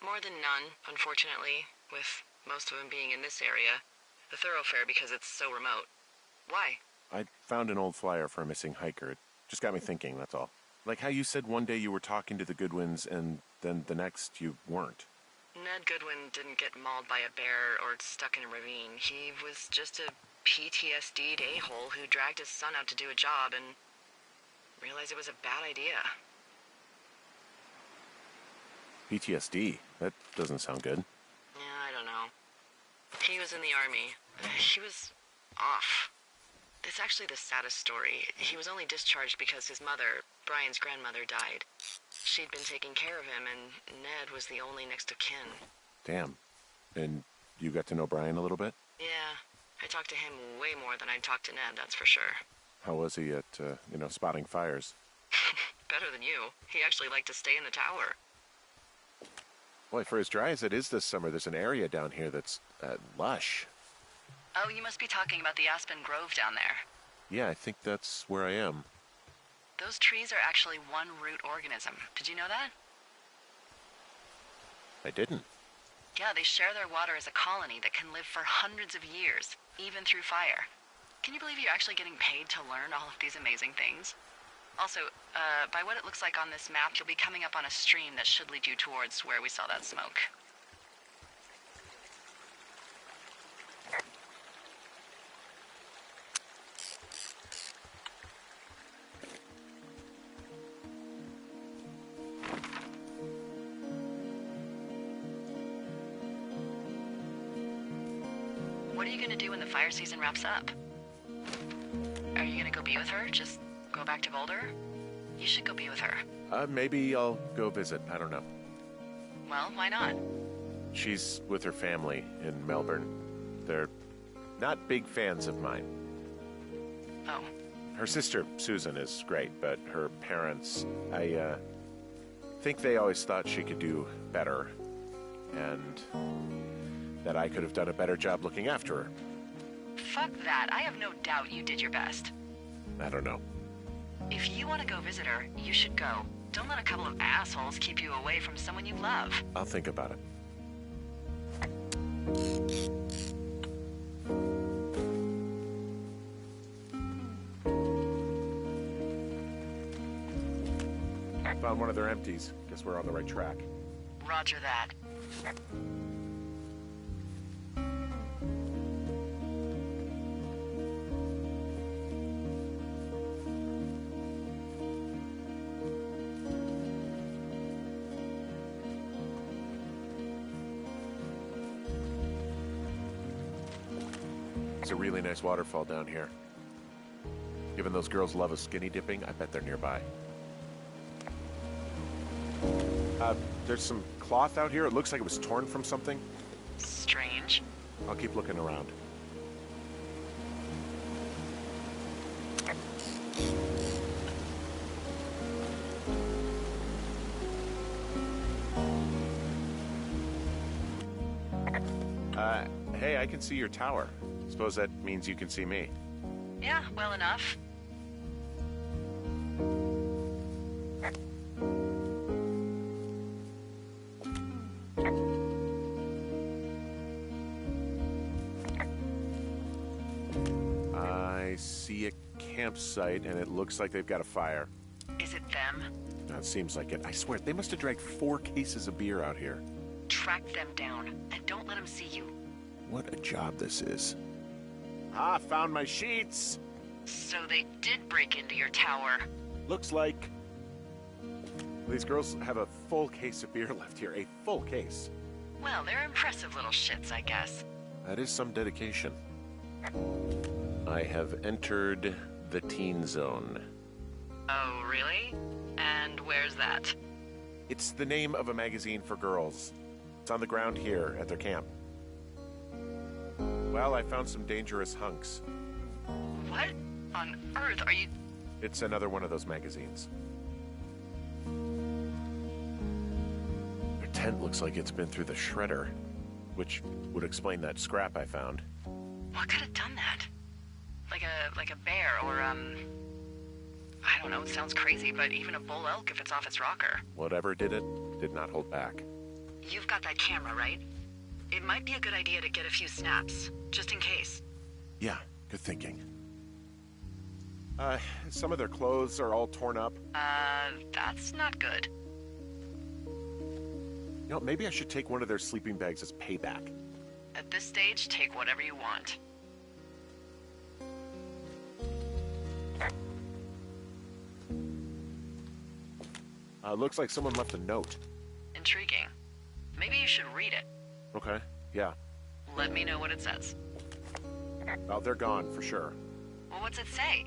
More than none, unfortunately, with most of them being in this area. The thoroughfare because it's so remote. Why? I found an old flyer for a missing hiker. It just got me thinking, that's all. Like how you said one day you were talking to the Goodwins and then the next you weren't. Ned Goodwin didn't get mauled by a bear or stuck in a ravine. He was just a PTSD'd a-hole who dragged his son out to do a job and realized it was a bad idea. PTSD? That doesn't sound good. Yeah, I don't know. He was in the army. He was off. It's actually the saddest story. He was only discharged because his mother, Brian's grandmother, died. She'd been taking care of him, and Ned was the only next of kin. Damn. And you got to know Brian a little bit? Yeah, I talked to him way more than I'd talked to Ned, that's for sure. How was he at, spotting fires? Better than you. He actually liked to stay in the tower. Boy, for as dry as it is this summer, there's an area down here that's lush. Oh, you must be talking about the Aspen Grove down there. Yeah, I think that's where I am. Those trees are actually one root organism. Did you know that? I didn't. Yeah, they share their water as a colony that can live for hundreds of years, even through fire. Can you believe you're actually getting paid to learn all of these amazing things? Also, by what it looks like on this map, you'll be coming up on a stream that should lead you towards where we saw that smoke. What are you gonna do when the fire season wraps up? Are you gonna go be with her? Just go back to Boulder? You should go be with her. Maybe I'll go visit. I don't know. Well, why not? She's with her family in Melbourne. They're not big fans of mine. Oh. Her sister, Susan, is great, but her parents, I think they always thought she could do better, and that I could have done a better job looking after her. Fuck that. I have no doubt you did your best. I don't know. If you want to go visit her, you should go. Don't let a couple of assholes keep you away from someone you love. I'll think about it. Found one of their empties. Guess we're on the right track. Roger that. It's a really nice waterfall down here. Given those girls love a skinny dipping, I bet they're nearby. There's some cloth out here. It looks like it was torn from something. Strange. I'll keep looking around. Hey, I can see your tower. Suppose that means you can see me. Yeah, well enough. I see a campsite, and it looks like they've got a fire. Is it them? That seems like it. I swear, they must have dragged 4 cases of beer out here. Track them down, and don't let them see you. What a job this is. Ah, found my sheets! So they did break into your tower. Looks like... These girls have a full case of beer left here. A full case. Well, they're impressive little shits, I guess. That is some dedication. I have entered the teen zone. Oh, really? And where's that? It's the name of a magazine for girls. It's on the ground here at their camp. Well, I found some dangerous hunks. What on earth are you... It's another one of those magazines. Their tent looks like it's been through the shredder, which would explain that scrap I found. What could have done that? Like a bear or, I don't know, it sounds crazy, but even a bull elk if it's off its rocker. Whatever did it, did not hold back. You've got that camera, right? It might be a good idea to get a few snaps, just in case. Yeah, good thinking. Some of their clothes are all torn up. That's not good. You know, maybe I should take one of their sleeping bags as payback. At this stage, take whatever you want. Looks like someone left a note. Intriguing. Maybe you should read it. Okay, yeah. Let me know what it says. Well, they're gone, for sure. Well, what's it say?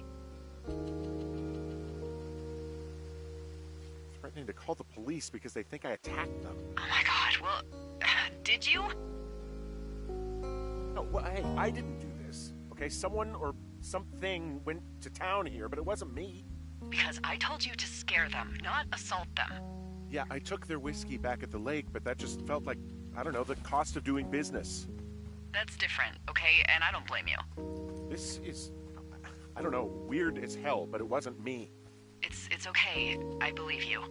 Threatening to call the police because they think I attacked them. Oh my god, well, did you? No, well, hey, I didn't do this. Okay, someone or something went to town here, but it wasn't me. Because I told you to scare them, not assault them. Yeah, I took their whiskey back at the lake, but that just felt like, I don't know, the cost of doing business. That's different, okay? And I don't blame you. This is, I don't know, weird as hell, but it wasn't me. It's okay. I believe you.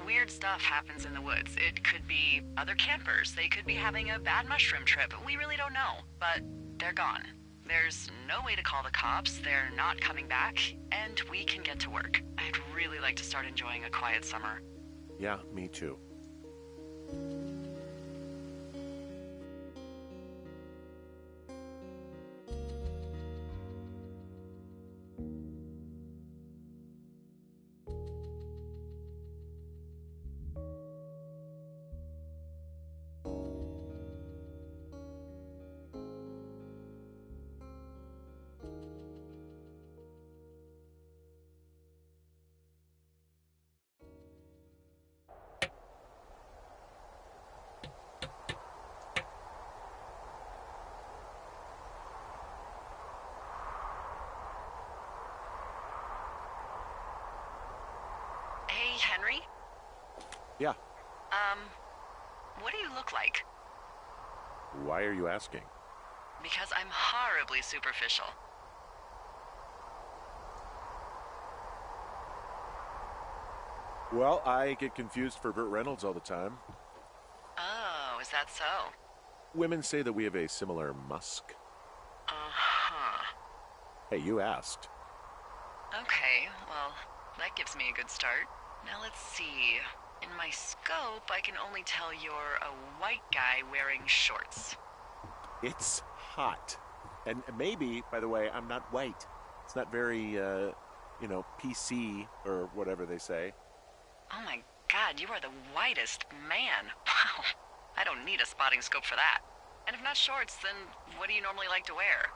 Weird stuff happens in the woods. It could be other campers. They could be having a bad mushroom trip. We really don't know. But they're gone. There's no way to call the cops. They're not coming back. And we can get to work. I'd really like to start enjoying a quiet summer. Yeah, me too. Yeah. Um, what do you look like? Why are you asking? Because I'm horribly superficial. Well, I get confused for Burt Reynolds all the time. Oh, is that so? Women say that we have a similar musk. Uh-huh. Hey, you asked. Okay, well, that gives me a good start. Now let's see. In my scope, I can only tell you're a white guy wearing shorts. It's hot. And maybe, by the way, I'm not white. It's not very, PC or whatever they say. Oh my god, you are the whitest man. Wow. I don't need a spotting scope for that. And if not shorts, then what do you normally like to wear?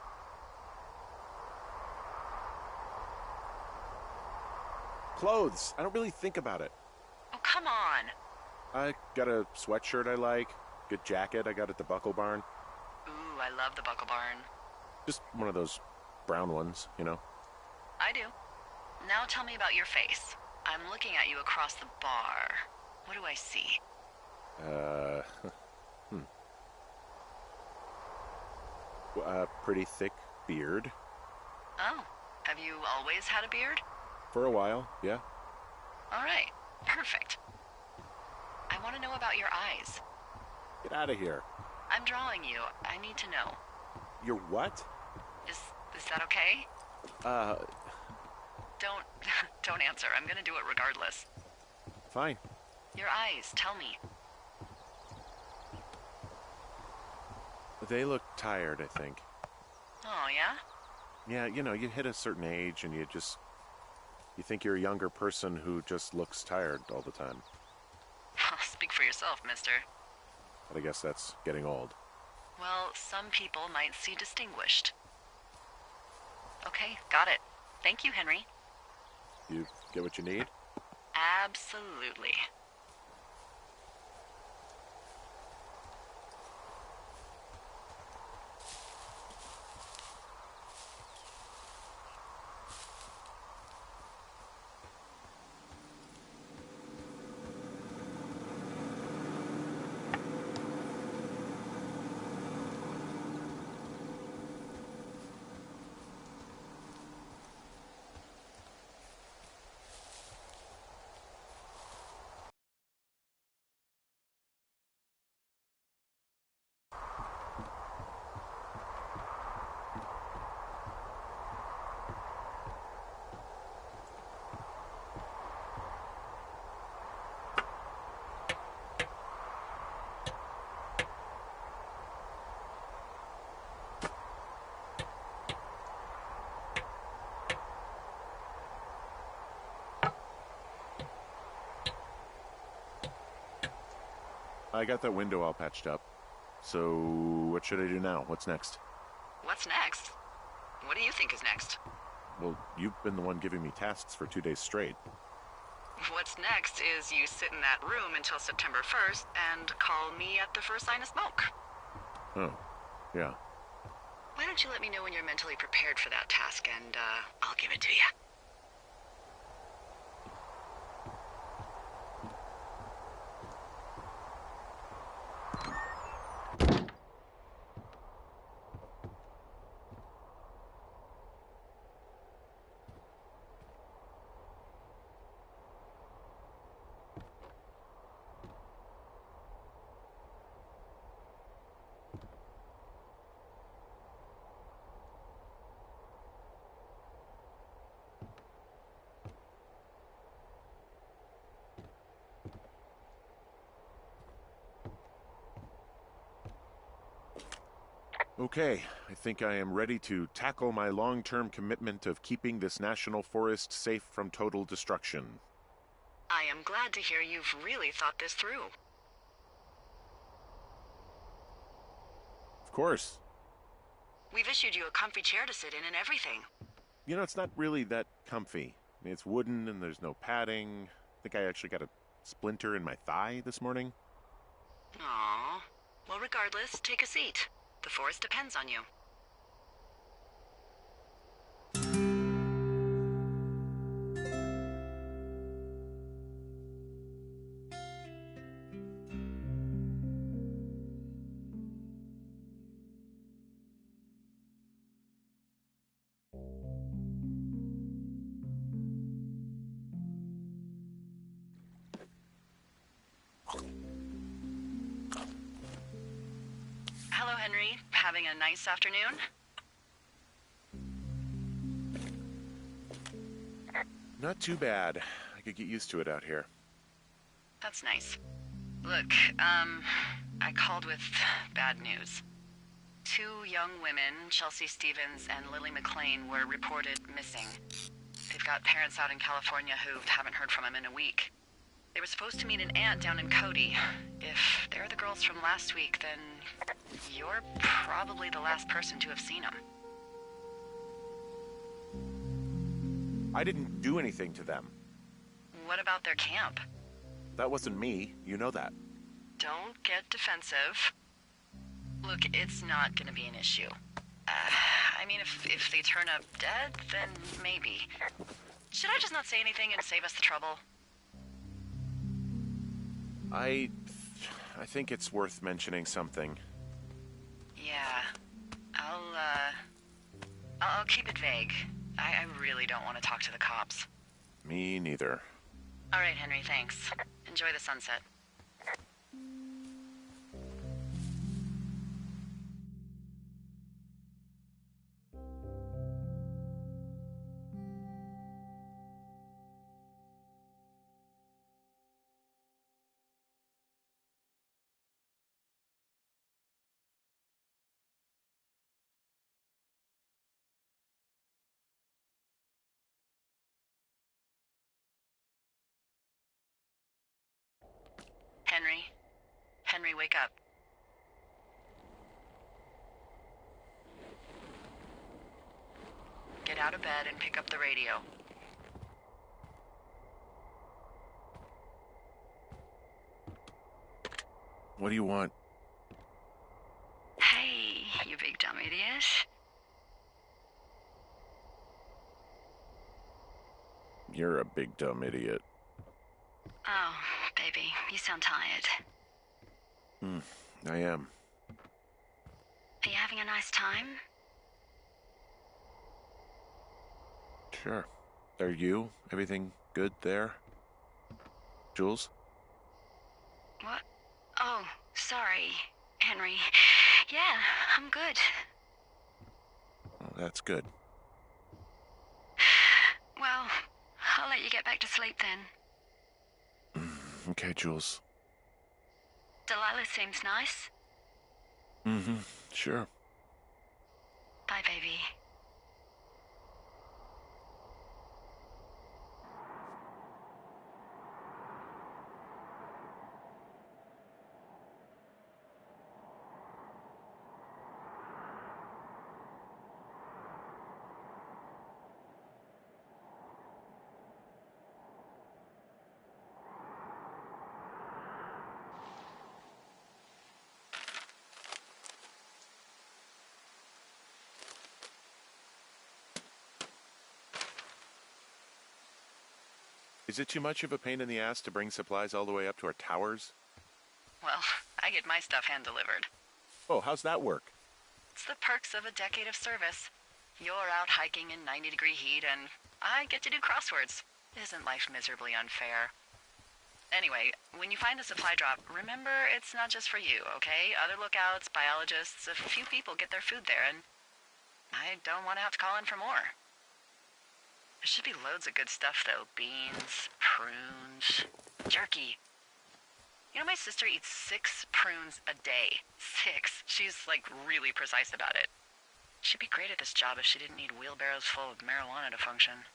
Clothes. I don't really think about it. Oh, come on. I got a sweatshirt I like. Good jacket I got at the Buckle Barn. Ooh, I love the Buckle Barn. Just one of those brown ones, you know? I do. Now tell me about your face. I'm looking at you across the bar. What do I see? Pretty thick beard. Oh, have you always had a beard? For a while, yeah. All right, perfect. I want to know about your eyes. Get out of here. I'm drawing you. I need to know. You're what? Is that okay? Don't don't answer. I'm gonna do it regardless. Fine. Your eyes, tell me. They look tired, I think. Oh, yeah? Yeah, you hit a certain age and you think you're a younger person who just looks tired all the time. Speak for yourself, mister. But I guess that's getting old. Well, some people might see distinguished. Okay, got it. Thank you, Henry. You get what you need? Absolutely. I got that window all patched up. So, what should I do now? What's next? What's next? What do you think is next? Well, you've been the one giving me tasks for 2 days straight. What's next is you sit in that room until September 1st and call me at the first sign of smoke. Oh, yeah. Why don't you let me know when you're mentally prepared for that task and, I'll give it to you. Okay, I think I am ready to tackle my long-term commitment of keeping this national forest safe from total destruction. I am glad to hear you've really thought this through. Of course. We've issued you a comfy chair to sit in and everything. It's not really that comfy. I mean, it's wooden and there's no padding. I think I actually got a splinter in my thigh this morning. Aww. Well, regardless, take a seat. The forest depends on you. having a nice afternoon? Not too bad. I could get used to it out here. That's nice. Look, I called with bad news. 2 young women, Chelsea Stevens and Lily McLean, were reported missing. They've got parents out in California who haven't heard from them in a week. They were supposed to meet an aunt down in Cody. If they're the girls from last week, then you're probably the last person to have seen them. I didn't do anything to them. What about their camp? That wasn't me. You know that. Don't get defensive. Look, it's not gonna be an issue. I mean, if they turn up dead, then maybe. Should I just not say anything and save us the trouble? I think it's worth mentioning something. Yeah. I'll keep it vague. I really don't want to talk to the cops. Me neither. All right, Henry, thanks. Enjoy the sunset. Henry? Henry, wake up. Get out of bed and pick up the radio. What do you want? Hey, you big dumb idiot. You're a big dumb idiot. Oh, baby, you sound tired. I am. Are you having a nice time? Sure. Are you? Everything good there? Jules? What? Oh, sorry, Henry. Yeah, I'm good. Oh, that's good. Well, I'll let you get back to sleep then. Okay, Jules. Delilah seems nice. Sure. Bye, baby. Is it too much of a pain in the ass to bring supplies all the way up to our towers? Well, I get my stuff hand-delivered. Oh, how's that work? It's the perks of a decade of service. You're out hiking in 90-degree heat, and I get to do crosswords. Isn't life miserably unfair? Anyway, when you find the supply drop, remember it's not just for you, okay? Other lookouts, biologists, a few people get their food there, and I don't want to have to call in for more. There should be loads of good stuff, though. Beans, prunes, jerky. You know, my sister eats 6 prunes a day. 6. She's, like, really precise about it. She'd be great at this job if she didn't need wheelbarrows full of marijuana to function.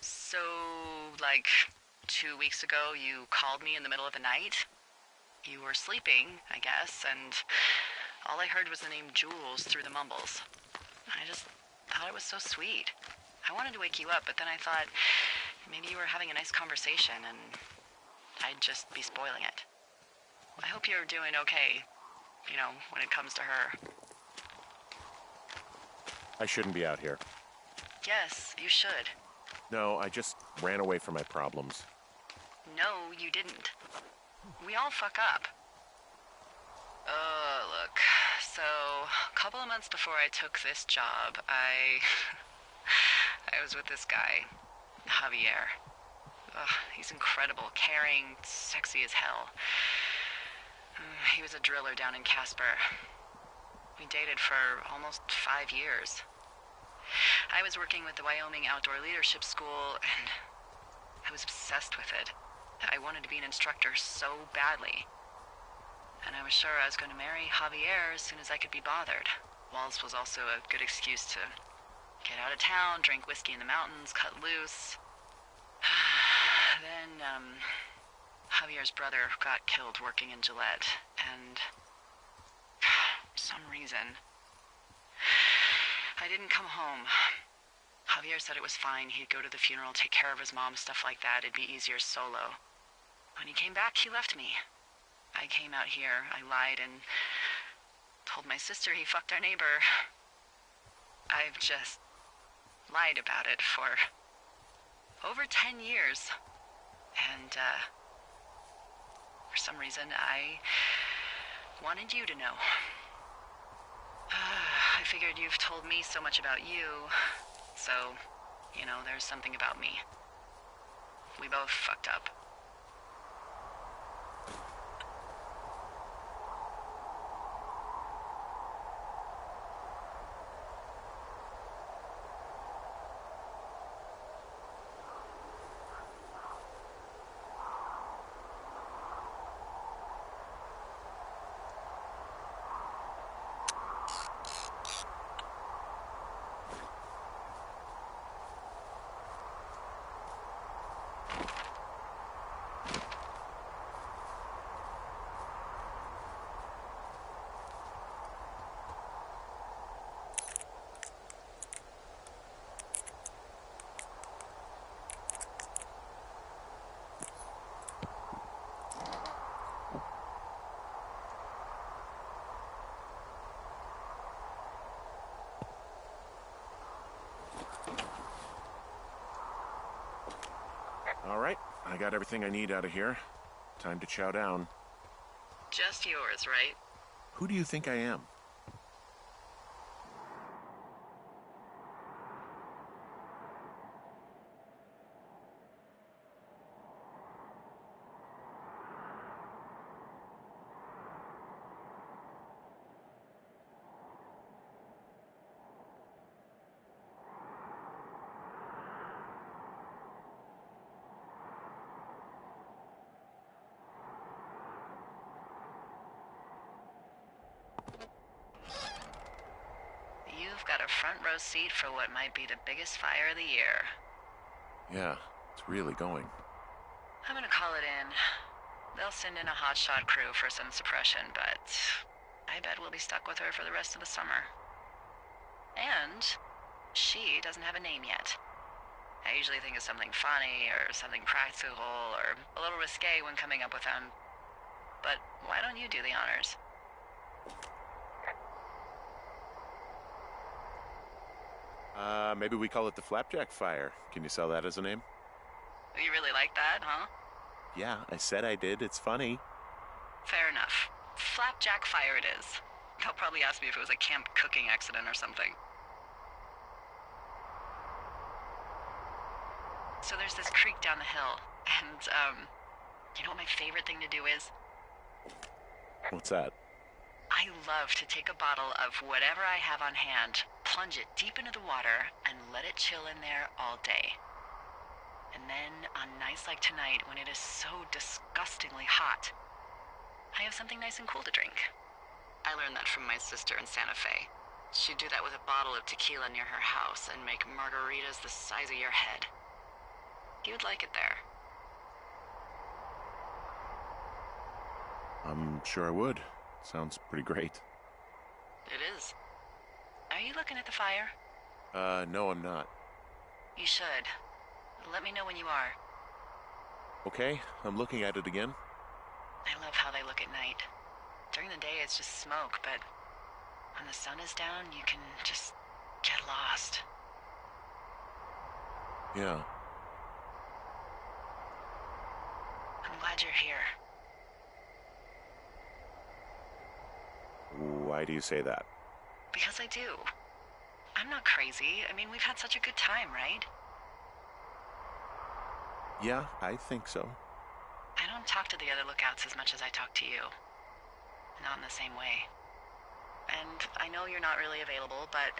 So, like, 2 weeks ago, you called me in the middle of the night? You were sleeping, I guess, and all I heard was the name Jules through the mumbles. I just thought it was so sweet. I wanted to wake you up, but then I thought maybe you were having a nice conversation and I'd just be spoiling it. I hope you're doing okay, you know, when it comes to her. I shouldn't be out here. Yes, you should. No, I just ran away from my problems. No, you didn't. We all fuck up. Look. So, a couple of months before I took this job, I was with this guy, Javier. He's incredible, caring, sexy as hell. He was a driller down in Casper. We dated for almost 5 years. I was working with the Wyoming Outdoor Leadership School, and I was obsessed with it. I wanted to be an instructor so badly. And I was sure I was going to marry Javier as soon as I could be bothered. Walls was also a good excuse to get out of town, drink whiskey in the mountains, cut loose. Then, Javier's brother got killed working in Gillette, and for some reason, I didn't come home. Javier said it was fine. He'd go to the funeral, take care of his mom, stuff like that. It'd be easier solo. When he came back, he left me. I came out here, I lied, and told my sister he fucked our neighbor. I've just lied about it for over 10 years. And, for some reason, I wanted you to know. I figured you've told me so much about you, so, you know, there's something about me. We both fucked up. All right, I got everything I need out of here. Time to chow down. Just yours, right? Who do you think I am? You've got a front row seat for what might be the biggest fire of the year. Yeah, it's really going. I'm gonna call it in. They'll send in a hotshot crew for some suppression, but I bet we'll be stuck with her for the rest of the summer. And she doesn't have a name yet. I usually think of something funny or something practical or a little risque when coming up with them. But why don't you do the honors? Maybe we call it the Flapjack Fire. Can you sell that as a name? You really like that, huh? Yeah, I said I did. It's funny. Fair enough. Flapjack Fire it is. They'll probably ask me if it was a camp cooking accident or something. So there's this creek down the hill, and, you know what my favorite thing to do is? What's that? I love to take a bottle of whatever I have on hand, plunge it deep into the water, and let it chill in there all day. And then, on nights like tonight, when it is so disgustingly hot, I have something nice and cool to drink. I learned that from my sister in Santa Fe. She'd do that with a bottle of tequila near her house and make margaritas the size of your head. You'd like it there. I'm sure I would. Sounds pretty great. It is. Are you looking at the fire? No, I'm not. You should. Let me know when you are. Okay, I'm looking at it again. I love how they look at night. During the day, it's just smoke, but when the sun is down, you can just get lost. Yeah. I'm glad you're here. Why do you say that? Because I do. I'm not crazy. I mean, we've had such a good time, right? Yeah, I think so. I don't talk to the other lookouts as much as I talk to you. Not in the same way. And I know you're not really available, but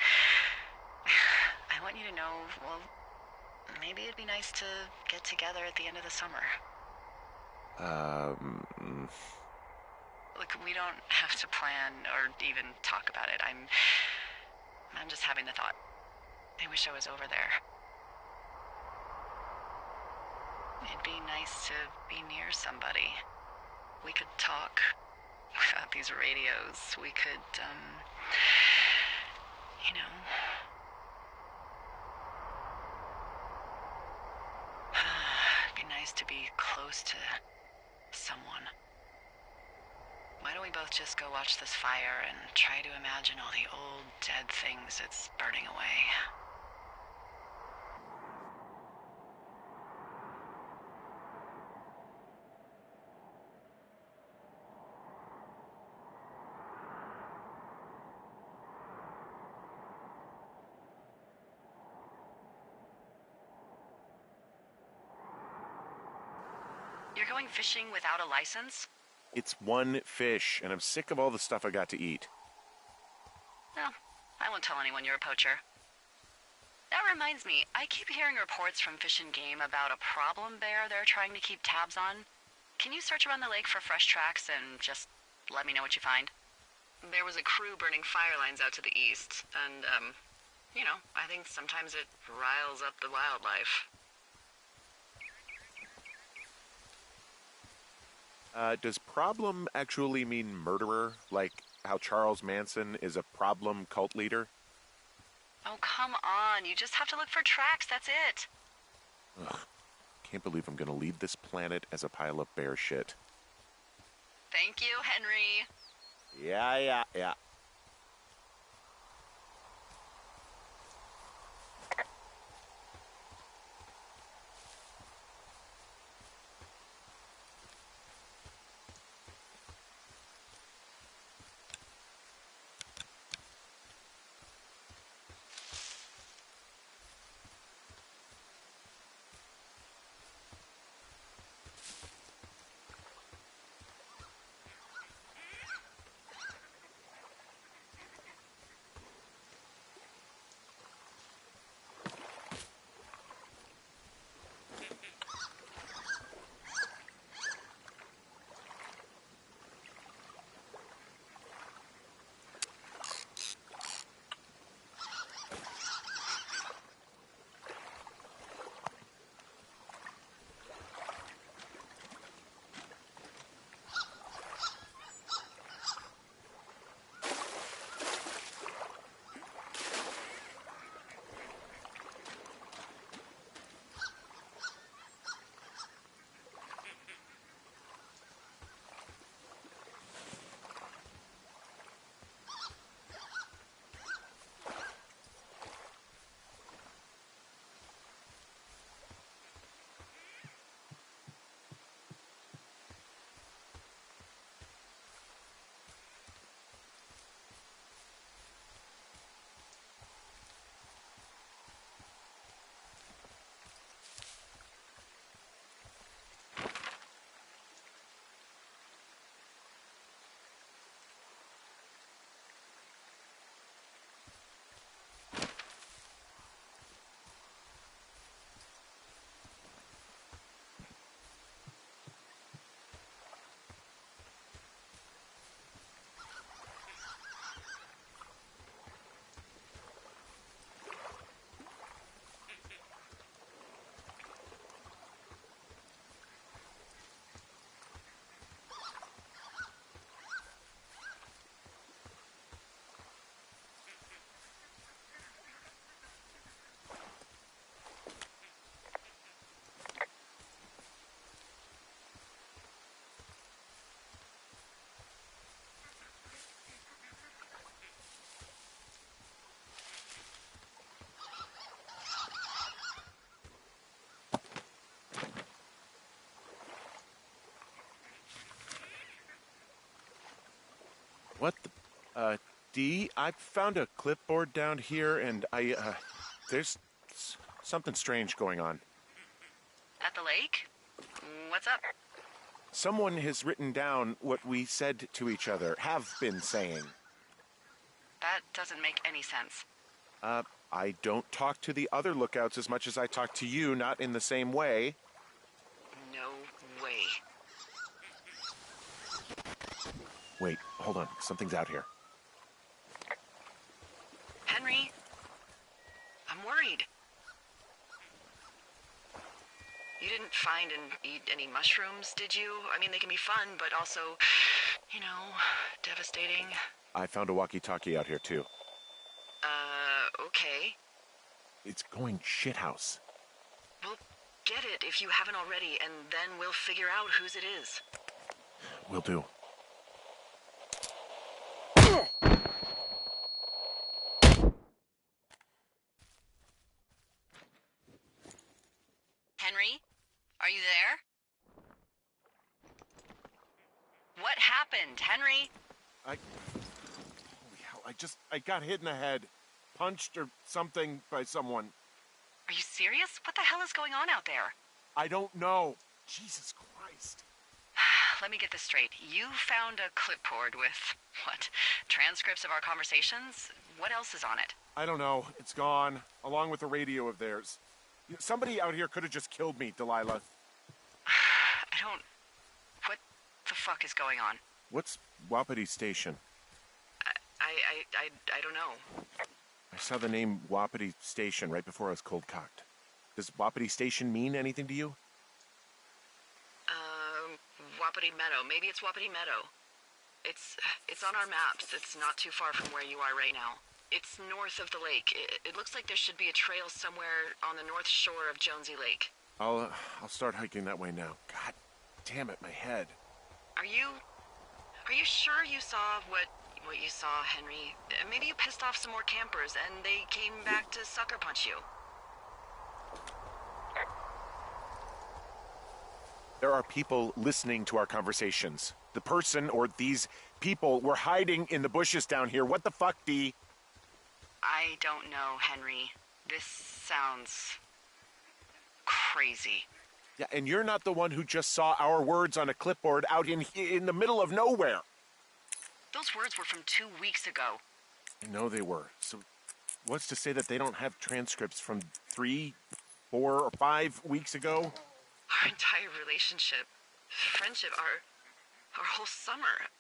I want you to know, well, maybe it'd be nice to get together at the end of the summer. Look, we don't have to plan or even talk about it. I'm just having the thought. I wish I was over there. It'd be nice to be near somebody. We could talk without these radios. We could, you know. It'd be nice to be close to someone. Why don't we both just go watch this fire and try to imagine all the old, dead things it's burning away? You're going fishing without a license? It's one fish, and I'm sick of all the stuff I got to eat. No, I won't tell anyone you're a poacher. That reminds me, I keep hearing reports from Fish and Game about a problem bear they're trying to keep tabs on. Can you search around the lake for fresh tracks and just let me know what you find? There was a crew burning fire lines out to the east, and, I think sometimes it riles up the wildlife. Does problem actually mean murderer? Like how Charles Manson is a problem cult leader? Oh, come on. You just have to look for tracks, that's it. Ugh. Can't believe I'm gonna leave this planet as a pile of bear shit. Thank you, Henry. Yeah. What the... Dee, I found a clipboard down here, and there's something strange going on. At the lake? What's up? Someone has written down what we said to each other, have been saying. That doesn't make any sense. I don't talk to the other lookouts as much as I talk to you, not in the same way. No way. Wait, hold on. Something's out here. Henry, I'm worried. You didn't find and eat any mushrooms, did you? I mean, they can be fun, but also, devastating. I found a walkie-talkie out here, too. Okay. It's going shithouse. Well, get it if you haven't already, and then we'll figure out whose it is. Will do. Henry? Are you there? What happened, Henry? Holy hell, I got hit in the head. Punched or something by someone. Are you serious? What the hell is going on out there? I don't know. Jesus Christ. Let me get this straight. You found a clipboard with, what, transcripts of our conversations? What else is on it? I don't know. It's gone, along with the radio of theirs. Somebody out here could have just killed me, Delilah. What the fuck is going on? What's Wapiti Station? I don't know. I saw the name Wapiti Station right before I was cold-cocked. Does Wapiti Station mean anything to you? Wapiti Meadow. Maybe it's Wapiti Meadow. It's on our maps. It's not too far from where you are right now. It's north of the lake. It looks like there should be a trail somewhere on the north shore of Jonesy Lake. I'll start hiking that way now. God damn it, my head. Are you sure you saw what you saw, Henry? Maybe you pissed off some more campers and they came back to sucker punch you. There are people listening to our conversations. The person or these people were hiding in the bushes down here. What the fuck, Dee? I don't know, Henry. This sounds crazy. Yeah, and you're not the one who just saw our words on a clipboard out in the middle of nowhere. Those words were from 2 weeks ago. I know they were. So what's to say that they don't have transcripts from 3, 4, or 5 weeks ago? Our entire relationship, friendship, our whole summer.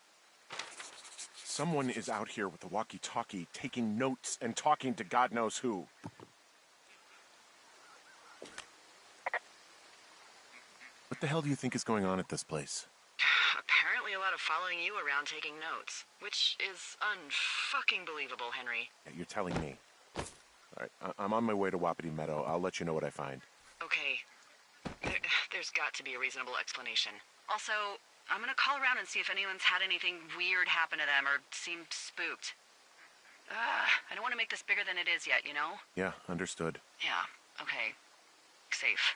Someone is out here with a walkie-talkie taking notes and talking to God knows who. What the hell do you think is going on at this place? Apparently a lot of following you around taking notes, which is unfucking believable, Henry. Yeah, you're telling me. All right, I'm on my way to Wapiti Meadow. I'll let you know what I find. Okay. There's got to be a reasonable explanation. Also, I'm gonna call around and see if anyone's had anything weird happen to them or seemed spooked. I don't want to make this bigger than it is yet, you know? Yeah, understood. Yeah, okay. Safe.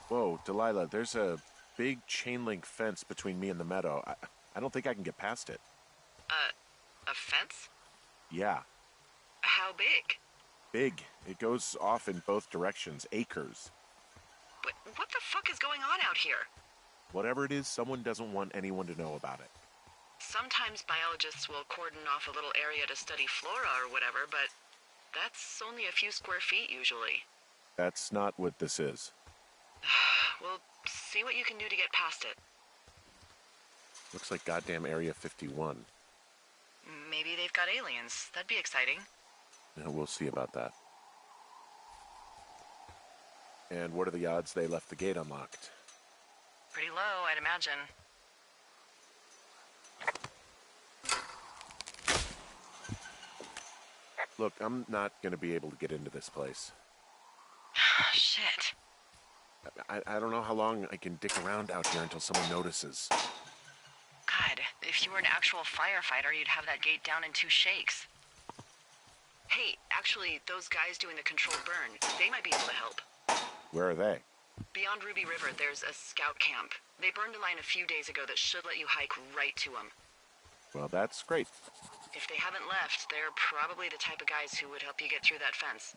Whoa, Delilah, there's a big chain link fence between me and the meadow. I don't think I can get past it. A fence? Yeah. How big? Big. It goes off in both directions. Acres. But what the fuck is going on out here? Whatever it is, someone doesn't want anyone to know about it. Sometimes biologists will cordon off a little area to study flora or whatever, but that's only a few square feet usually. That's not what this is. We'll see what you can do to get past it. Looks like goddamn Area 51. Maybe they've got aliens. That'd be exciting. Yeah, we'll see about that. And what are the odds they left the gate unlocked? Pretty low, I'd imagine. Look, I'm not going to be able to get into this place. Shit. I don't know how long I can dick around out here until someone notices. God, if you were an actual firefighter, you'd have that gate down in 2 shakes. Hey, actually, those guys doing the controlled burn, they might be able to help. Where are they? Beyond Ruby River, there's a scout camp. They burned a line a few days ago that should let you hike right to them. Well, that's great. If they haven't left, they're probably the type of guys who would help you get through that fence.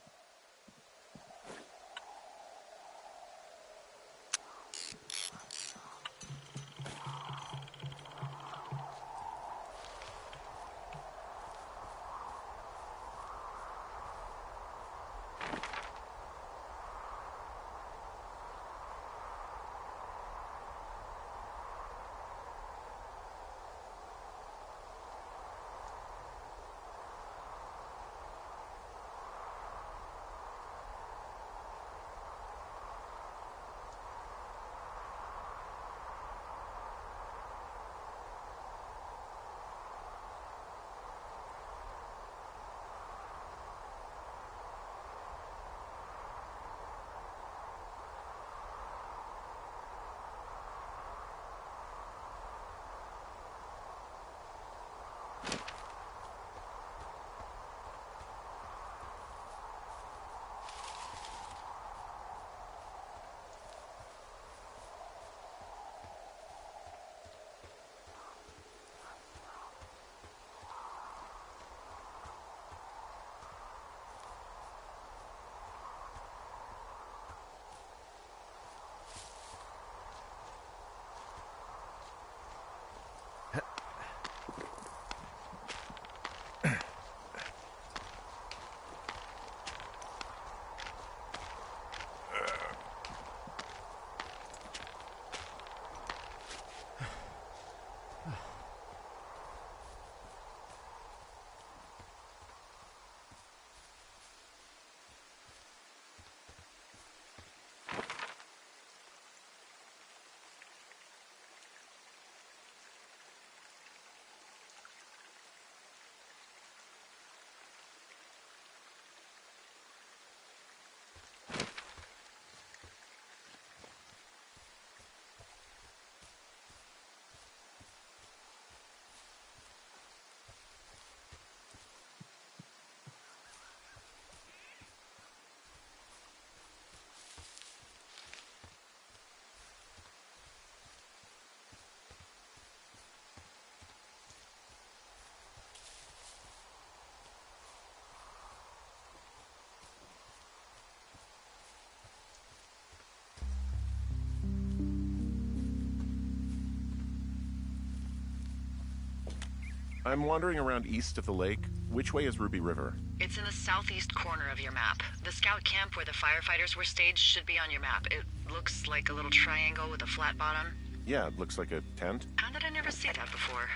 I'm wandering around east of the lake. Which way is Ruby River? It's in the southeast corner of your map. The scout camp where the firefighters were staged should be on your map. It looks like a little triangle with a flat bottom. Yeah, it looks like a tent. How did I never see that before?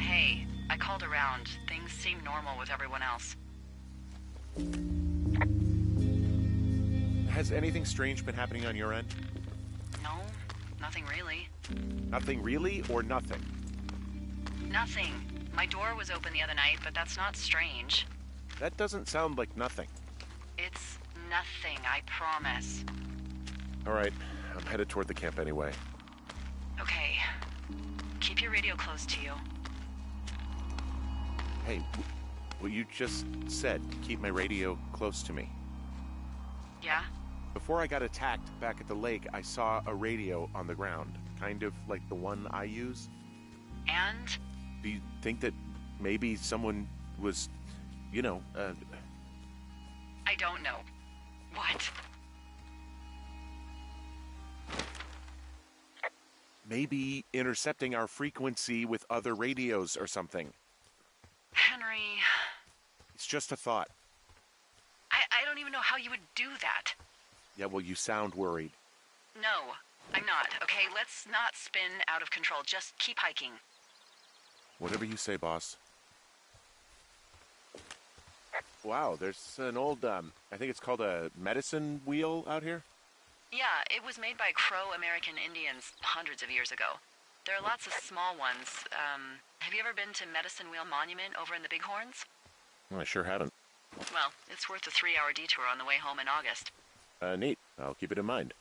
Hey, I called around. Things seem normal with everyone else. Has anything strange been happening on your end? No, nothing really. Nothing really, or nothing? Nothing. My door was open the other night, but that's not strange. That doesn't sound like nothing. It's nothing, I promise. All right, I'm headed toward the camp anyway. Okay. Keep your radio close to you. Hey, what you just said, keep my radio close to me. Yeah? Before I got attacked back at the lake, I saw a radio on the ground, kind of like the one I use. And? Do you think that maybe someone was, I don't know. What? maybe intercepting our frequency with other radios or something? Henry... It's just a thought. I don't even know how you would do that. Yeah, well, you sound worried. No, I'm not. Okay, let's not spin out of control. Just keep hiking. Whatever you say, boss. Wow, there's an old, I think it's called a medicine wheel out here. Yeah, it was made by Crow American Indians hundreds of years ago. There are lots of small ones. Have you ever been to Medicine Wheel Monument over in the Bighorns? I sure haven't. Well, it's worth a 3-hour detour on the way home in August. Neat. I'll keep it in mind.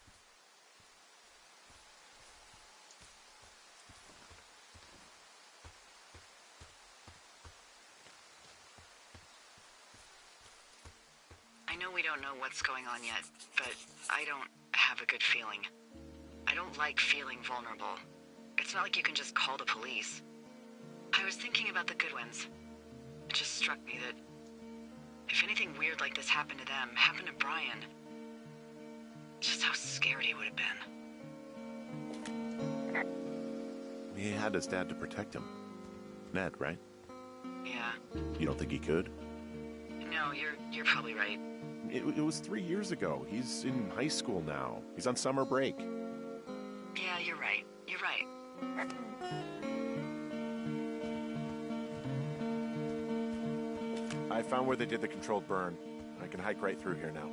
I know we don't know what's going on yet, but I don't have a good feeling. I don't like feeling vulnerable. It's not like you can just call the police. I was thinking about the Goodwins. It just struck me that if anything weird like this happened to them, happened to Brian, just how scared he would have been. He had his dad to protect him. Ned, right? Yeah. You don't think he could? No, you're probably right. It was 3 years ago. He's in high school now. He's on summer break. Yeah, you're right. You're right. I found where they did the controlled burn. I can hike right through here now.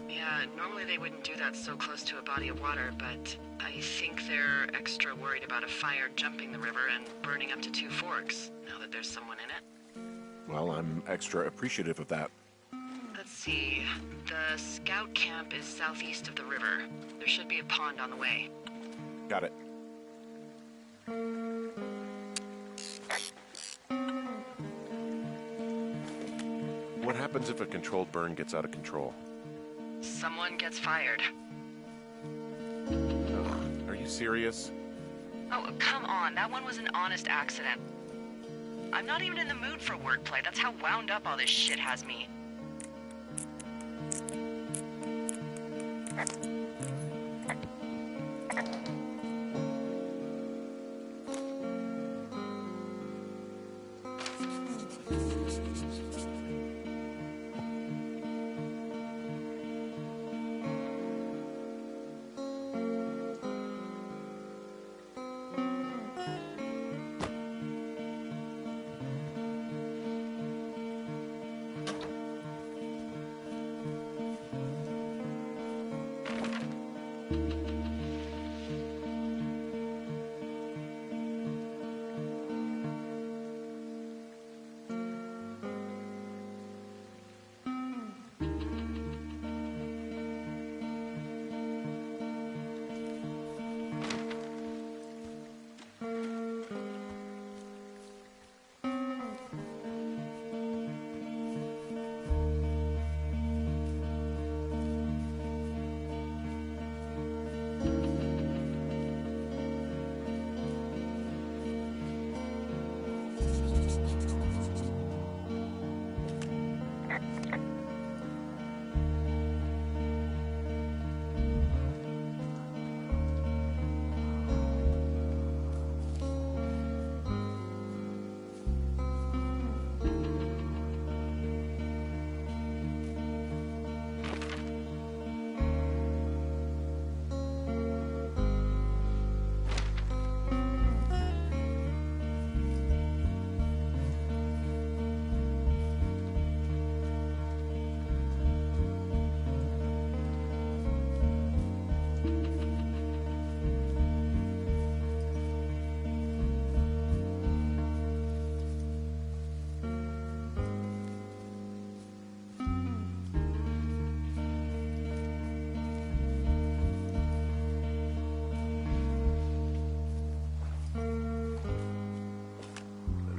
Yeah, normally they wouldn't do that so close to a body of water, but I think they're extra worried about a fire jumping the river and burning up to 2 forks, now that there's someone in it. Well, I'm extra appreciative of that. Let's see. The scout camp is southeast of the river. There should be a pond on the way. Got it. What happens if a controlled burn gets out of control? Someone gets fired. Ugh, are you serious? Oh, come on. That one was an honest accident. I'm not even in the mood for wordplay. That's how wound up all this shit has me.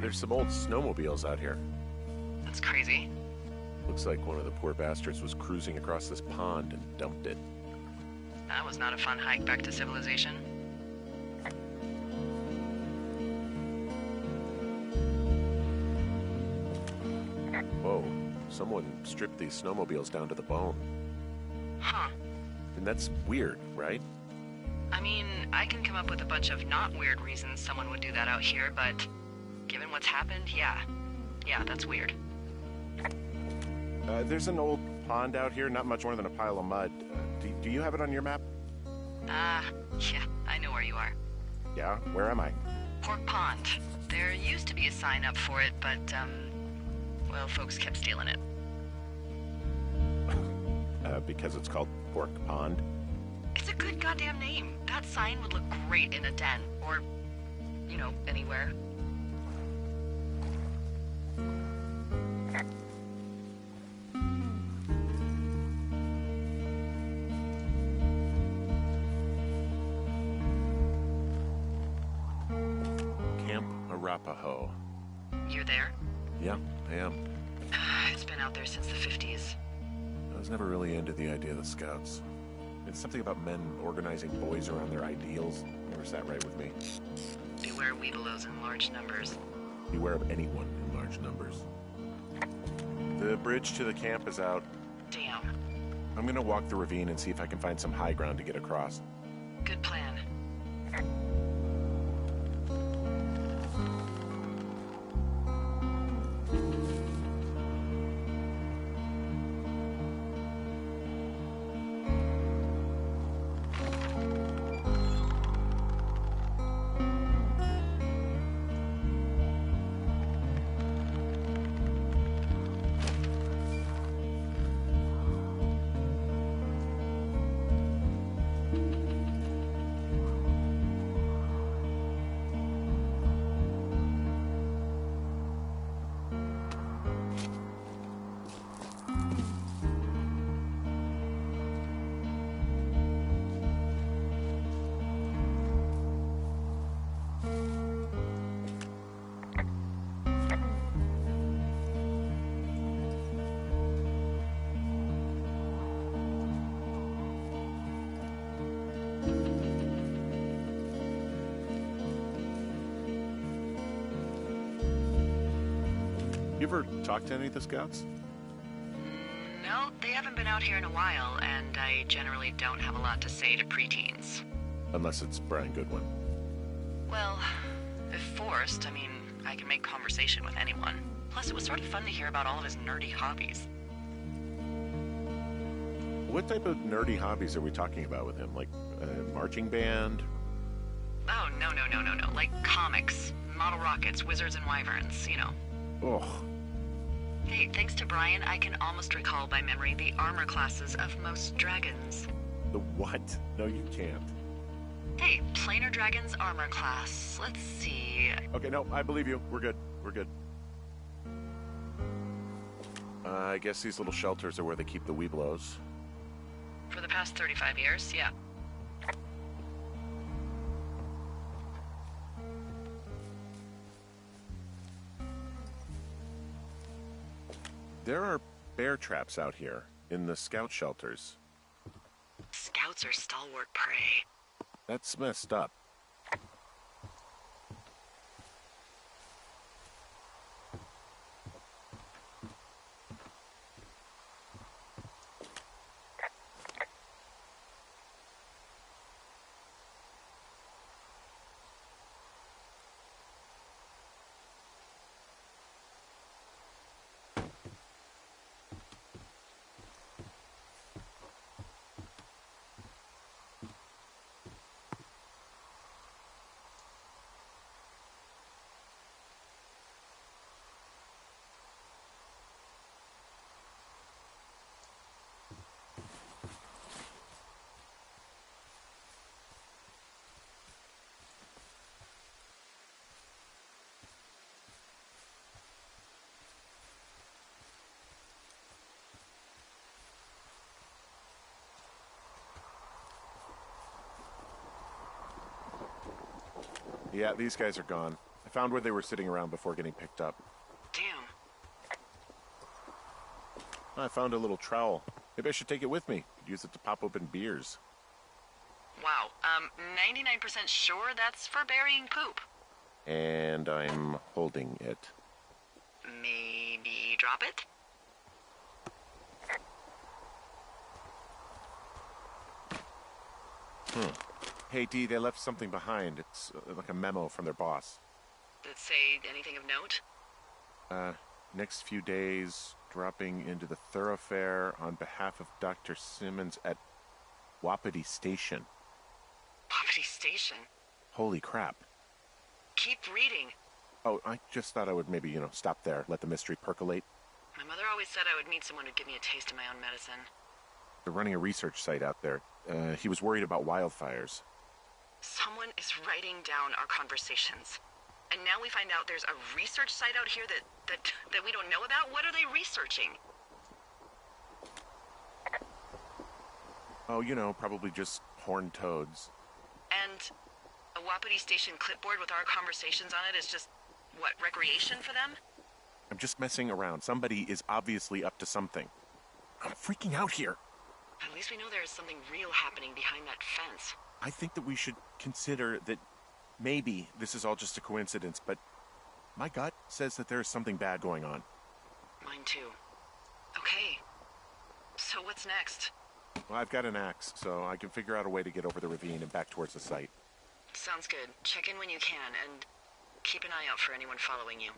there's some old snowmobiles out here. That's crazy. Looks like one of the poor bastards was cruising across this pond and dumped it. That was not a fun hike back to civilization. Whoa, someone stripped these snowmobiles down to the bone. Huh. And that's weird, right? I mean, I can come up with a bunch of not weird reasons someone would do that out here, but given what's happened, yeah. Yeah, that's weird. There's an old pond out here, not much more than a pile of mud. Do you have it on your map? Yeah, I know where you are. Yeah, where am I? Pork Pond. There used to be a sign up for it, but, well, folks kept stealing it. Because it's called Pork Pond? It's a good goddamn name. That sign would look great in a den, or, you know, anywhere. Camp Arapaho. You're there? Yeah, I am. It's been out there since the 50s. I was never really into the idea of the Scouts. It's something about men organizing boys around their ideals. Never sat right with me. Beware weebelows in large numbers. Beware of anyone in large numbers. The bridge to the camp is out. Damn. I'm gonna walk the ravine and see if I can find some high ground to get across. Good plan. You ever talk to any of the Scouts? No, they haven't been out here in a while, and I generally don't have a lot to say to preteens. Unless it's Brian Goodwin. Well, if forced, I mean, I can make conversation with anyone. Plus, it was sort of fun to hear about all of his nerdy hobbies. What type of nerdy hobbies are we talking about with him? Like a marching band? Oh, no. Like comics, model rockets, wizards and wyverns, you know. Ugh. Hey, thanks to Brian, I can almost recall by memory the armor classes of most dragons. The what? No, you can't. Hey, planar dragon's armor class. Let's see. Okay, no, I believe you. We're good. We're good. I guess these little shelters are where they keep the weebelows. For the past 35 years, yeah. There are bear traps out here in the scout shelters. Scouts are stalwart prey. That's messed up. Yeah, these guys are gone. I found where they were sitting around before getting picked up. Damn. I found a little trowel. Maybe I should take it with me. Could use it to pop open beers. Wow. 99% sure that's for burying poop. And I'm holding it. Maybe drop it? Hey, Dee, they left something behind. It's like a memo from their boss. Did it say anything of note? Next few days, dropping into the thoroughfare on behalf of Dr. Simmons at Wapiti Station. Wapiti Station? Holy crap. Keep reading. Oh, I just thought I would maybe, stop there, let the mystery percolate. My mother always said I would meet someone who'd give me a taste of my own medicine. They're running a research site out there. He was worried about wildfires. Someone is writing down our conversations. And now we find out there's a research site out here that we don't know about? What are they researching? Oh, probably just horned toads. And a Wapiti Station clipboard with our conversations on it is just, what, recreation for them? I'm just messing around. Somebody is obviously up to something. I'm freaking out here. At least we know there is something real happening behind that fence. I think that we should consider that maybe this is all just a coincidence, but my gut says that there is something bad going on. Mine too. Okay. So what's next? Well, I've got an axe, so I can figure out a way to get over the ravine and back towards the site. Sounds good. Check in when you can, and keep an eye out for anyone following you.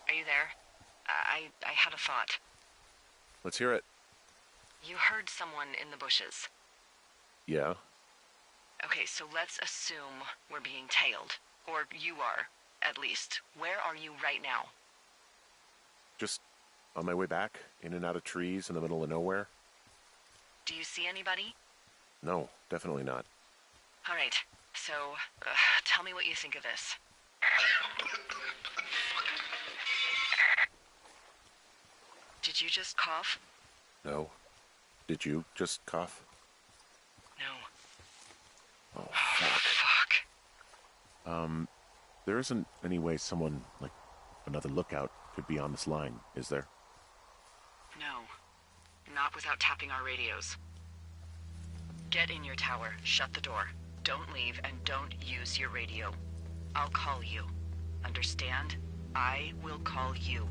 Are you there? I had a thought. Let's hear it. You heard someone in the bushes. Yeah? Okay, so let's assume we're being tailed. Or you are, at least. Where are you right now? Just on my way back, in and out of trees in the middle of nowhere. Do you see anybody? No, definitely not. All right, so tell me what you think of this. Did you just cough? No. Did you just cough? No. Oh, fuck. Fuck. There isn't any way someone, like another lookout, could be on this line, is there? No. Not without tapping our radios. Get in your tower, shut the door. Don't leave, and don't use your radio. I'll call you. Understand? I will call you.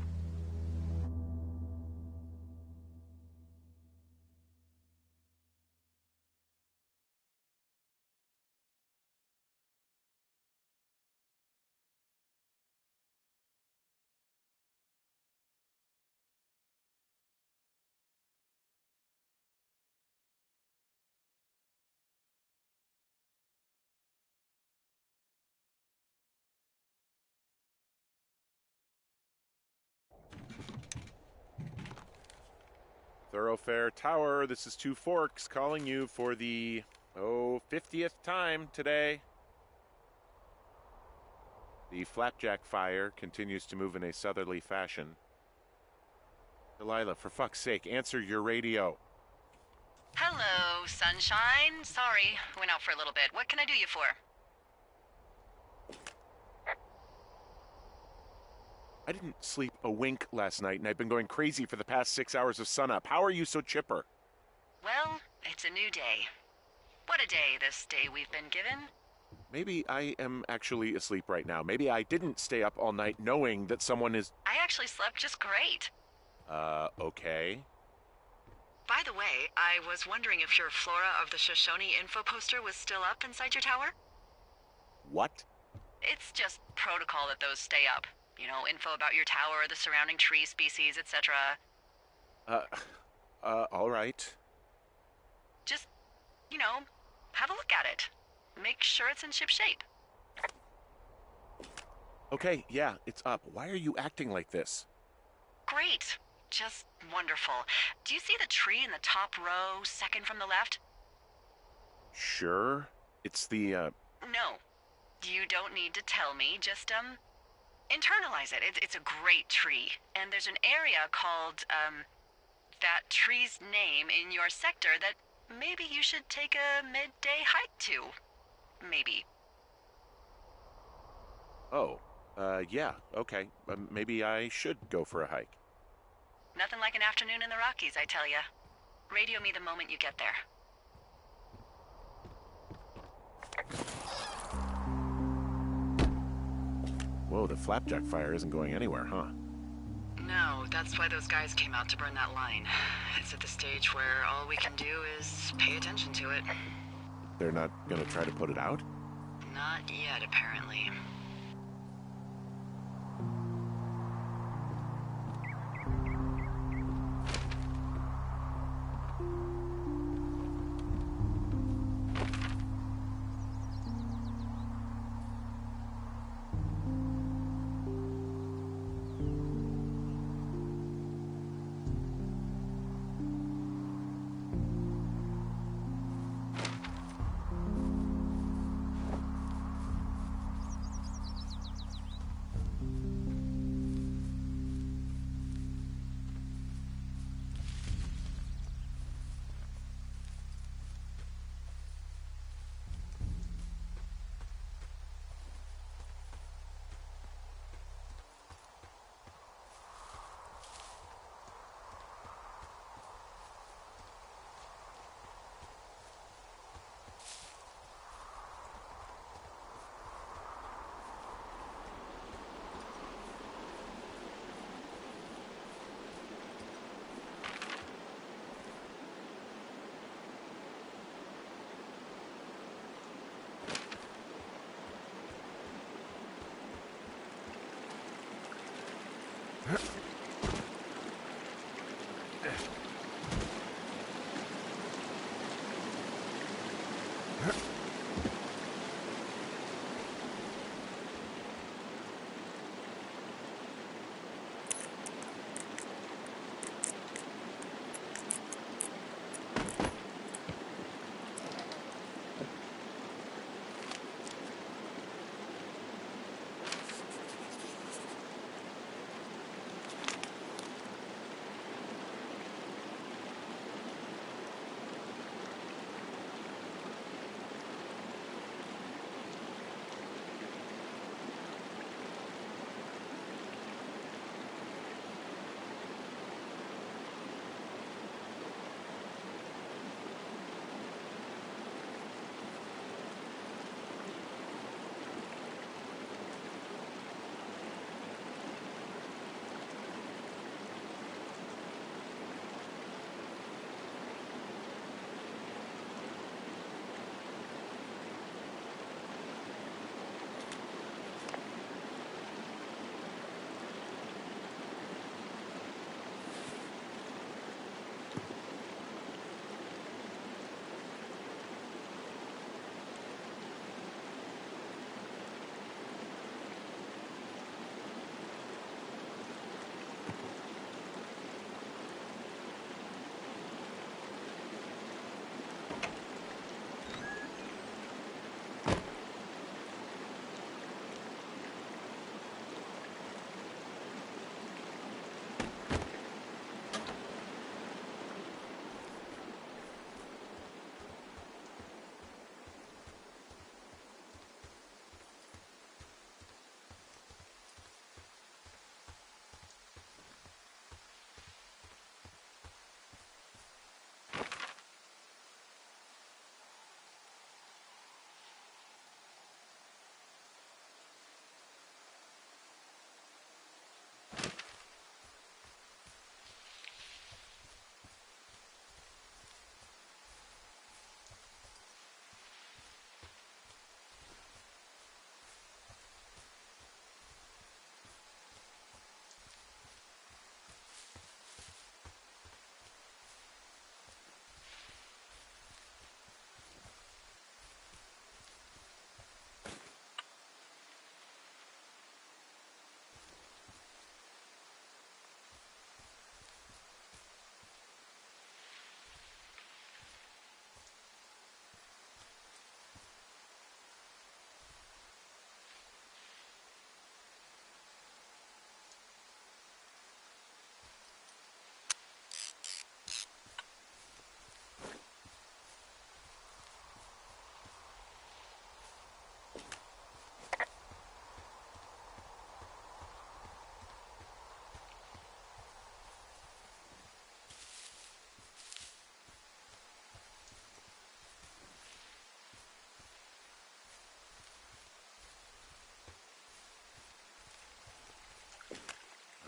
Thoroughfare Tower, this is Two Forks calling you for the, 50th time today. The flapjack fire continues to move in a southerly fashion. Delilah, for fuck's sake, answer your radio. Hello, sunshine. Sorry, went out for a little bit. What can I do you for? I didn't sleep a wink last night, and I've been going crazy for the past 6 hours of sunup. How are you so chipper? Well, it's a new day. What a day, this day we've been given. Maybe I am actually asleep right now. Maybe I didn't stay up all night knowing that someone is. I actually slept just great. Okay. By the way, I was wondering if your Flora of the Shoshone info poster was still up inside your tower? What? It's just protocol that those stay up. You know, info about your tower, the surrounding tree species, etc. Uh, all right. Just, you know, have a look at it. Make sure it's in ship shape. Okay, yeah, it's up. Why are you acting like this? Great. Just wonderful. Do you see the tree in the top row, second from the left? Sure. It's the, No. You don't need to tell me. Just, internalize it. It's a great tree. And there's an area called, that tree's name in your sector that maybe you should take a midday hike to. Maybe. Oh, yeah, okay. Maybe I should go for a hike. Nothing like an afternoon in the Rockies, I tell ya. Radio me the moment you get there. Whoa, the flapjack fire isn't going anywhere, huh? No, that's why those guys came out to burn that line. It's at the stage where all we can do is pay attention to it. They're not gonna try to put it out? Not yet, apparently.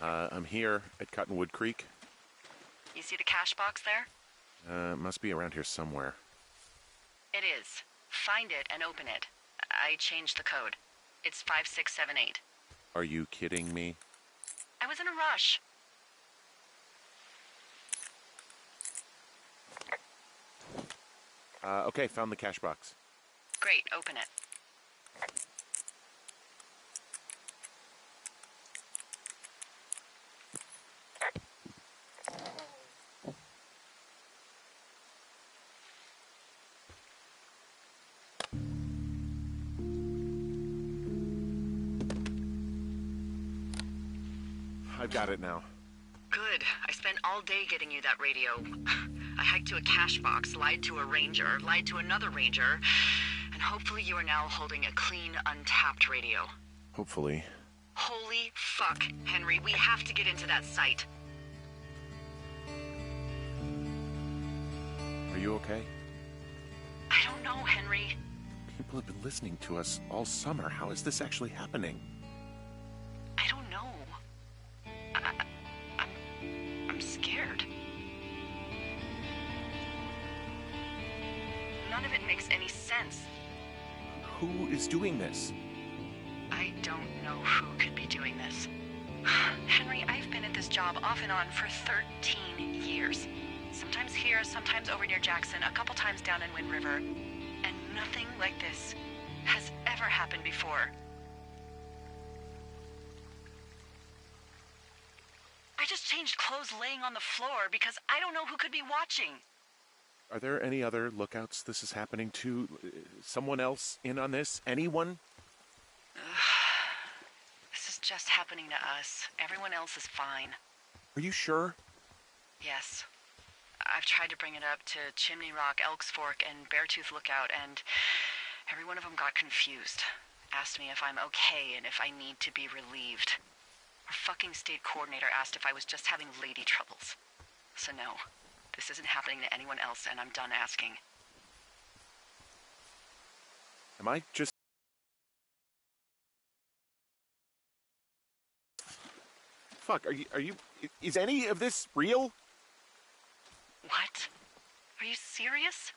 I'm here at Cottonwood Creek. You see the cash box there? Must be around here somewhere. It is. Find it and open it. I changed the code. It's 5678. Are you kidding me? I was in a rush. Okay, found the cash box. Great, open it. I've got it now. Good. I spent all day getting you that radio. I hiked to a cash box, lied to a ranger, lied to another ranger, and hopefully you are now holding a clean, untapped radio. Hopefully. Holy fuck, Henry, we have to get into that site. Are you okay? I don't know, Henry. People have been listening to us all summer. How is this actually happening? I don't know. I'm scared. None of it makes any sense. Who is doing this? I don't know who could be doing this. Henry, I've been at this job off and on for 13 years. Sometimes here, sometimes over near Jackson, a couple times down in Wind River. And nothing like this has ever happened before. I just changed clothes laying on the floor because I don't know who could be watching. Are there any other lookouts this is happening to? Someone else in on this? Anyone? This is just happening to us. Everyone else is fine. Are you sure? Yes. I've tried to bring it up to Chimney Rock, Elks Fork, and Beartooth Lookout, and every one of them got confused. Asked me if I'm okay and if I need to be relieved. Our fucking state coordinator asked if I was just having lady troubles. So no, this isn't happening to anyone else, and I'm done asking. Am I just... Fuck, are you... Is any of this real? What? Are you serious?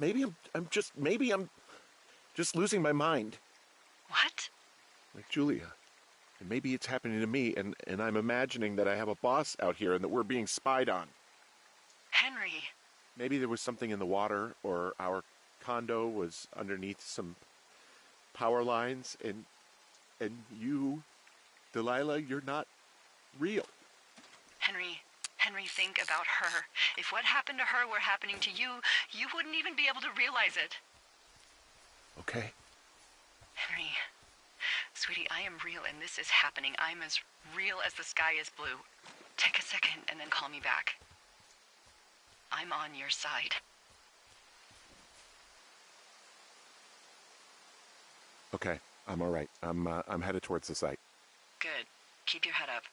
Maybe I'm just losing my mind. What? Like Julia. And maybe it's happening to me, and I'm imagining that I have a boss out here and that we're being spied on. Henry. Maybe there was something in the water, or our condo was underneath some power lines, and you, Delilah, you're not real. Henry, think about her. If what happened to her were happening to you, you wouldn't even be able to realize it. Okay. Henry, sweetie, I am real and this is happening. I'm as real as the sky is blue. Take a second and then call me back. I'm on your side. Okay, I'm all right. I'm headed towards the site. Good. Keep your head up.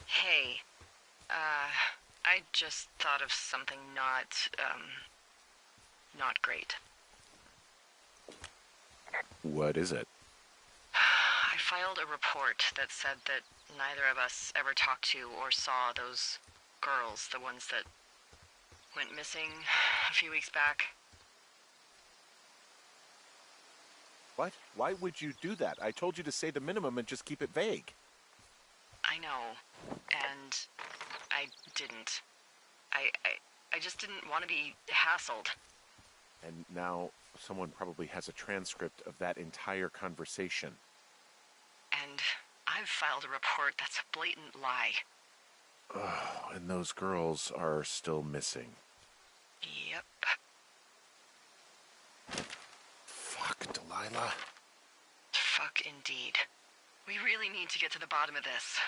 Hey, I just thought of something not great. What is it? I filed a report that said that neither of us ever talked to or saw those girls, the ones that went missing a few weeks back. What? Why would you do that? I told you to say the minimum and just keep it vague. I know, and I didn't. I just didn't want to be hassled. And now someone probably has a transcript of that entire conversation. And I've filed a report that's a blatant lie. and those girls are still missing. Yep. Fuck, Delilah. Fuck indeed. We really need to get to the bottom of this.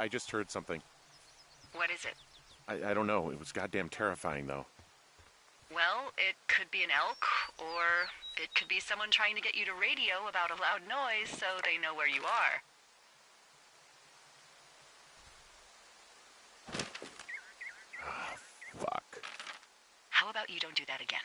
I just heard something. What is it? I don't know. It was goddamn terrifying, though. Well, it could be an elk, or it could be someone trying to get you to radio about a loud noise so they know where you are. Fuck. How about you don't do that again?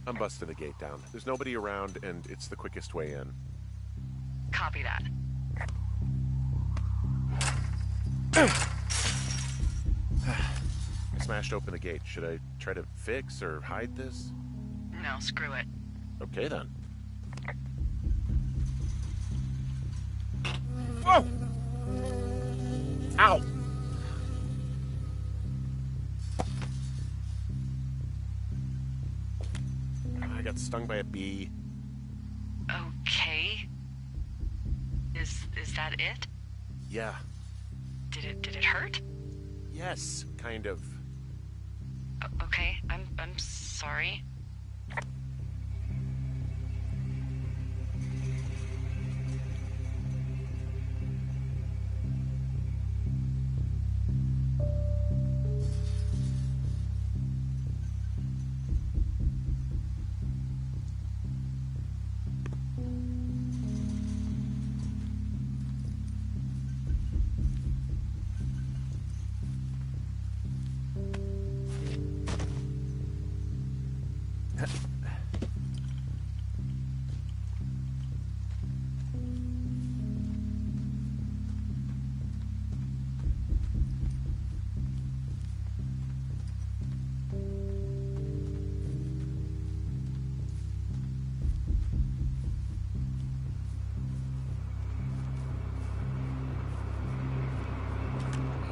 I'm busting the gate down. There's nobody around, and it's the quickest way in. Copy that. I smashed open the gate. Should I try to fix or hide this? No, screw it. Okay, then. Whoa! Ow! I got stung by a bee. Okay. Is that it? Yeah. Did it hurt? Yes, kind of. Okay, I'm sorry.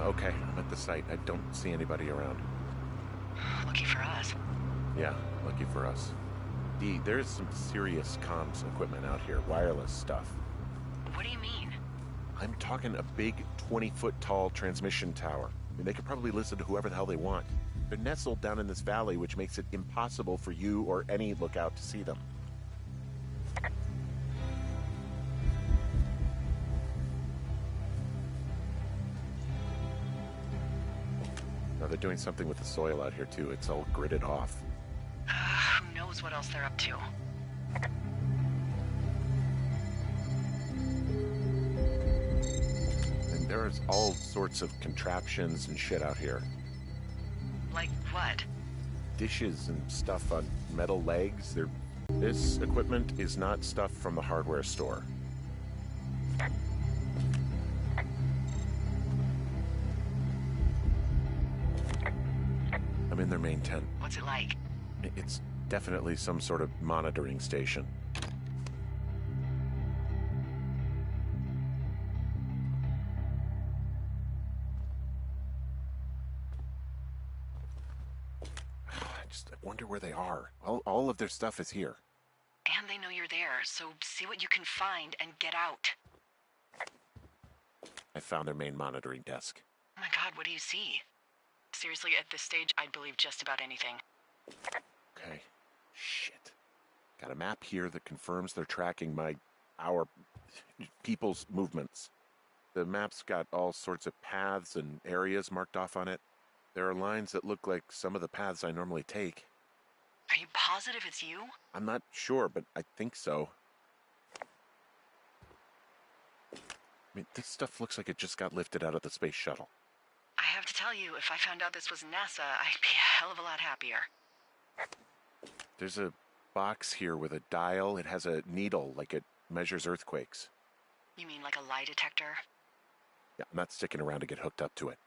Okay, I'm at the site. I don't see anybody around. Lucky for us. Yeah, lucky for us. Dee, there's some serious comms equipment out here. Wireless stuff. What do you mean? I'm talking a big 20-foot tall transmission tower. I mean, they could probably listen to whoever the hell they want. They're nestled down in this valley, which makes it impossible for you or any lookout to see them. Now they're doing something with the soil out here, too. It's all gridded off. Who knows what else they're up to? And there's all sorts of contraptions and shit out here. Like what? Dishes and stuff on metal legs. This equipment is not stuff from the hardware store. I'm in their main tent. What's it like? It's definitely some sort of monitoring station. I wonder where they are. All of their stuff is here. And they know you're there, so see what you can find and get out. I found their main monitoring desk. Oh my god, what do you see? Seriously, at this stage, I'd believe just about anything. Okay. Shit. Got a map here that confirms they're tracking our people's movements. The map's got all sorts of paths and areas marked off on it. There are lines that look like some of the paths I normally take. Are you positive it's you? I'm not sure, but I think so. I mean, this stuff looks like it just got lifted out of the space shuttle. I have to tell you, if I found out this was NASA, I'd be a hell of a lot happier. There's a box here with a dial. It has a needle, like it measures earthquakes. You mean like a lie detector? Yeah, I'm not sticking around to get hooked up to it.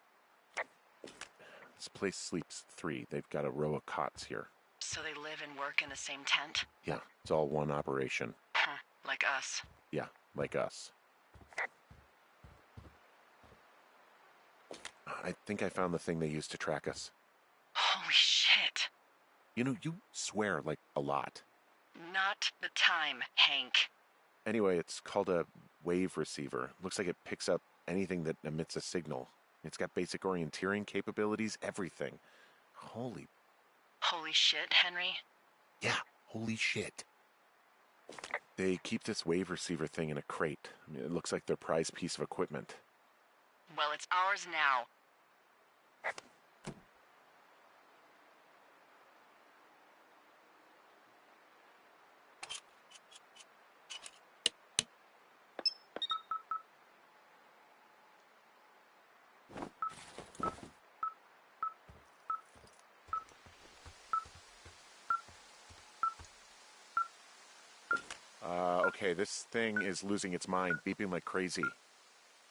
This place sleeps 3. They've got a row of cots here. So they live and work in the same tent? Yeah, it's all one operation. Huh, like us. Yeah, like us. I think I found the thing they used to track us. Holy shit. You know, you swear, like, a lot. Not the time, Hank. Anyway, it's called a wave receiver. Looks like it picks up anything that emits a signal. It's got basic orienteering capabilities, everything. Holy shit, Henry. Yeah, holy shit. They keep this wave receiver thing in a crate. I mean, it looks like their prized piece of equipment. Well, it's ours now. Okay, this thing is losing its mind, beeping like crazy.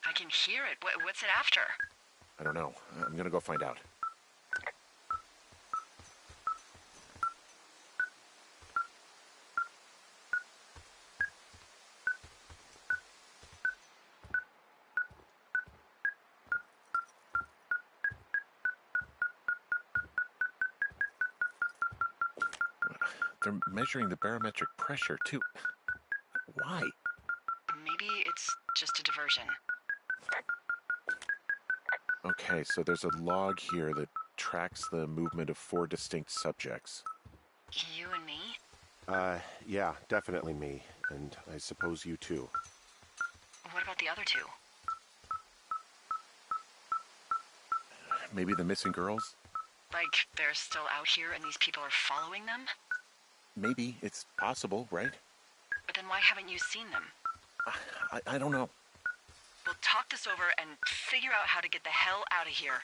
I can hear it. What's it after? I don't know. I'm gonna go find out. They're measuring the barometric pressure, too. Why? Maybe it's just a diversion. Okay, so there's a log here that tracks the movement of 4 distinct subjects. You and me? Yeah, definitely me. And I suppose you too. What about the other two? Maybe the missing girls? Like, they're still out here and these people are following them? Maybe. It's possible, right? But then why haven't you seen them? I don't know. We'll talk this over and figure out how to get the hell out of here.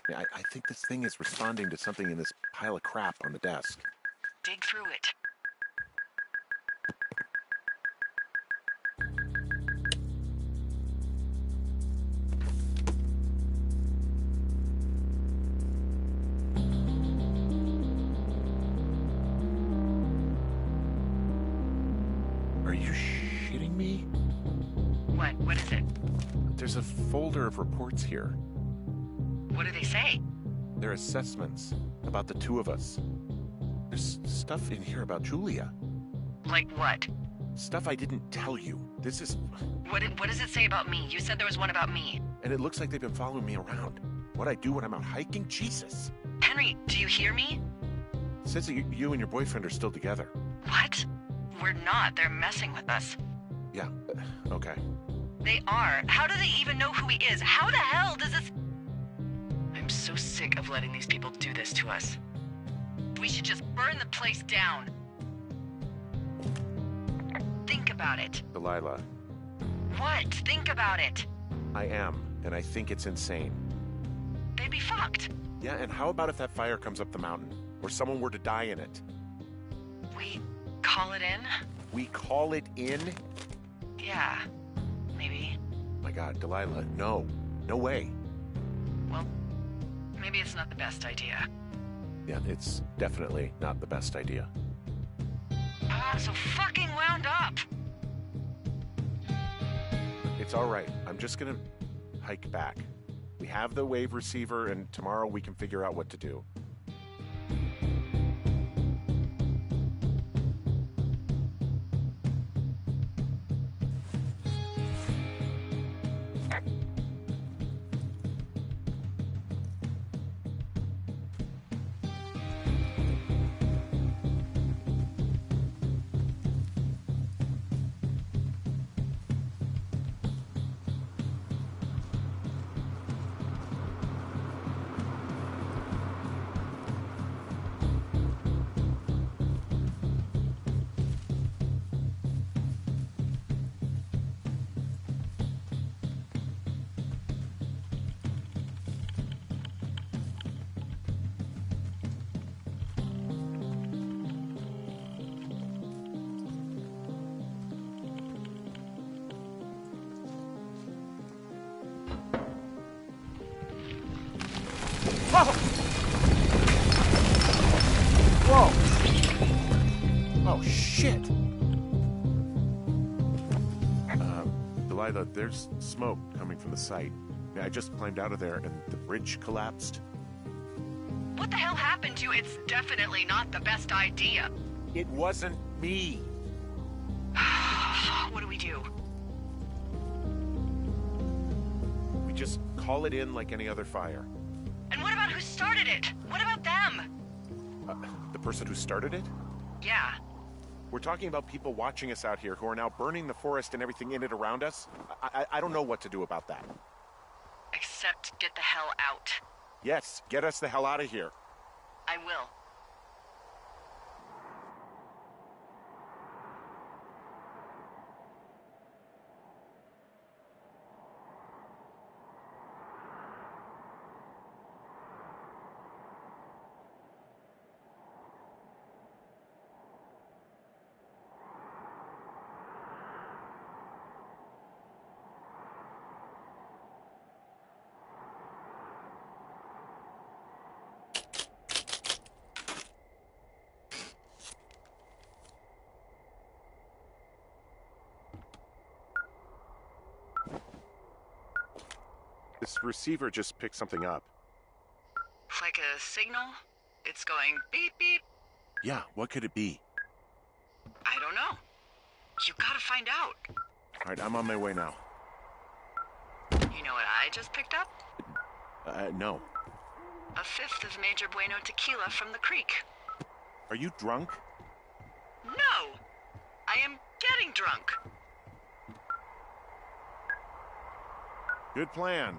Yeah, I think this thing is responding to something in this pile of crap on the desk. Dig through it. Are you shitting me? What is it? There's a folder of reports here. What do they say? They're assessments about the two of us. There's stuff in here about Julia. Like what? Stuff I didn't tell you. This is... What does it say about me? You said there was one about me. And it looks like they've been following me around. What I do when I'm out hiking? Jesus. Henry, do you hear me? It says that you and your boyfriend are still together. What? We're not. They're messing with us. Yeah, okay. They are. How do they even know who he is? How the hell does this... I'm so sick of letting these people do this to us. We should just burn the place down. Think about it. Delilah, What? Think about it. I am, and I think it's insane. They'd be fucked. Yeah, and how about if that fire comes up the mountain? Or someone were to die in it? We call it in? We call it in? Yeah. Maybe. My God, Delilah, no. No way. Well, maybe it's not the best idea. Yeah, it's definitely not the best idea. I'm so fucking wound up. It's all right. I'm just gonna hike back. We have the wave receiver, and tomorrow we can figure out what to do. Whoa! Oh, shit! Delilah, there's smoke coming from the site. I just climbed out of there and the bridge collapsed. What the hell happened to you? It's definitely not the best idea. It wasn't me! What do we do? We just call it in like any other fire. And what about who started it? What about them? The person who started it? Yeah. We're talking about people watching us out here who are now burning the forest and everything in it around us. I don't know what to do about that. Except get the hell out. Yes, get us the hell out of here. I will. This receiver just picked something up. Like a signal? It's going beep beep. Yeah, what could it be? I don't know. You gotta find out. All right, I'm on my way now. You know what I just picked up? No. A fifth of Major Bueno tequila from the creek. Are you drunk? No! I am getting drunk. Good plan.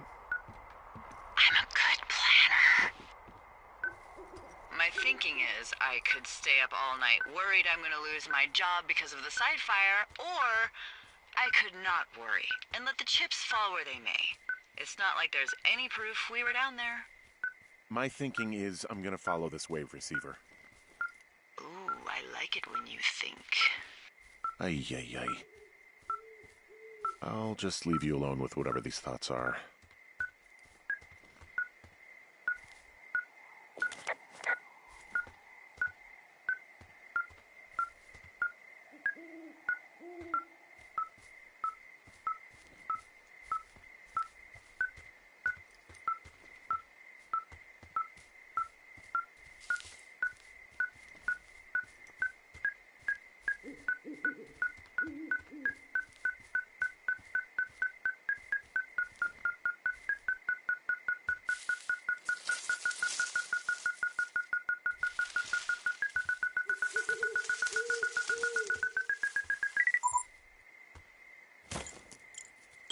I'm a good planner. My thinking is I could stay up all night worried I'm gonna lose my job because of the side fire, or I could not worry and let the chips fall where they may. It's not like there's any proof we were down there. My thinking is I'm gonna follow this wave receiver. Ooh, I like it when you think. Ay, ay, ay. I'll just leave you alone with whatever these thoughts are.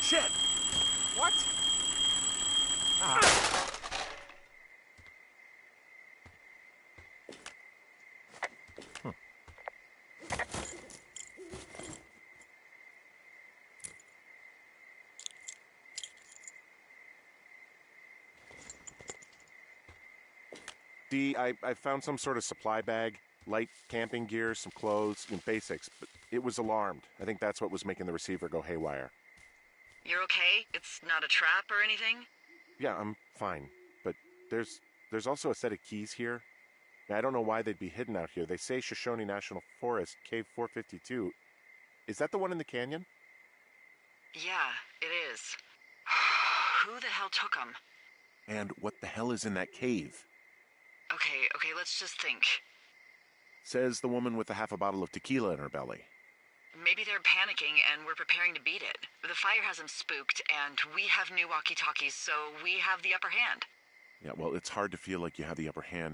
Shit! What? Ah. Dee, I found some sort of supply bag, light camping gear, some clothes, basics, but it was alarmed. I think that's what was making the receiver go haywire. You're okay? It's not a trap or anything? Yeah, I'm fine, but there's also a set of keys here. I don't know why they'd be hidden out here. They say Shoshone National Forest, Cave 452. Is that the one in the canyon? Yeah, it is. Who the hell took them? And what the hell is in that cave? Okay, let's just think. Says the woman with a half a bottle of tequila in her belly. Maybe they're panicking and we're preparing to beat it. The fire has them spooked, and we have new walkie-talkies, so we have the upper hand. Yeah, well, it's hard to feel like you have the upper hand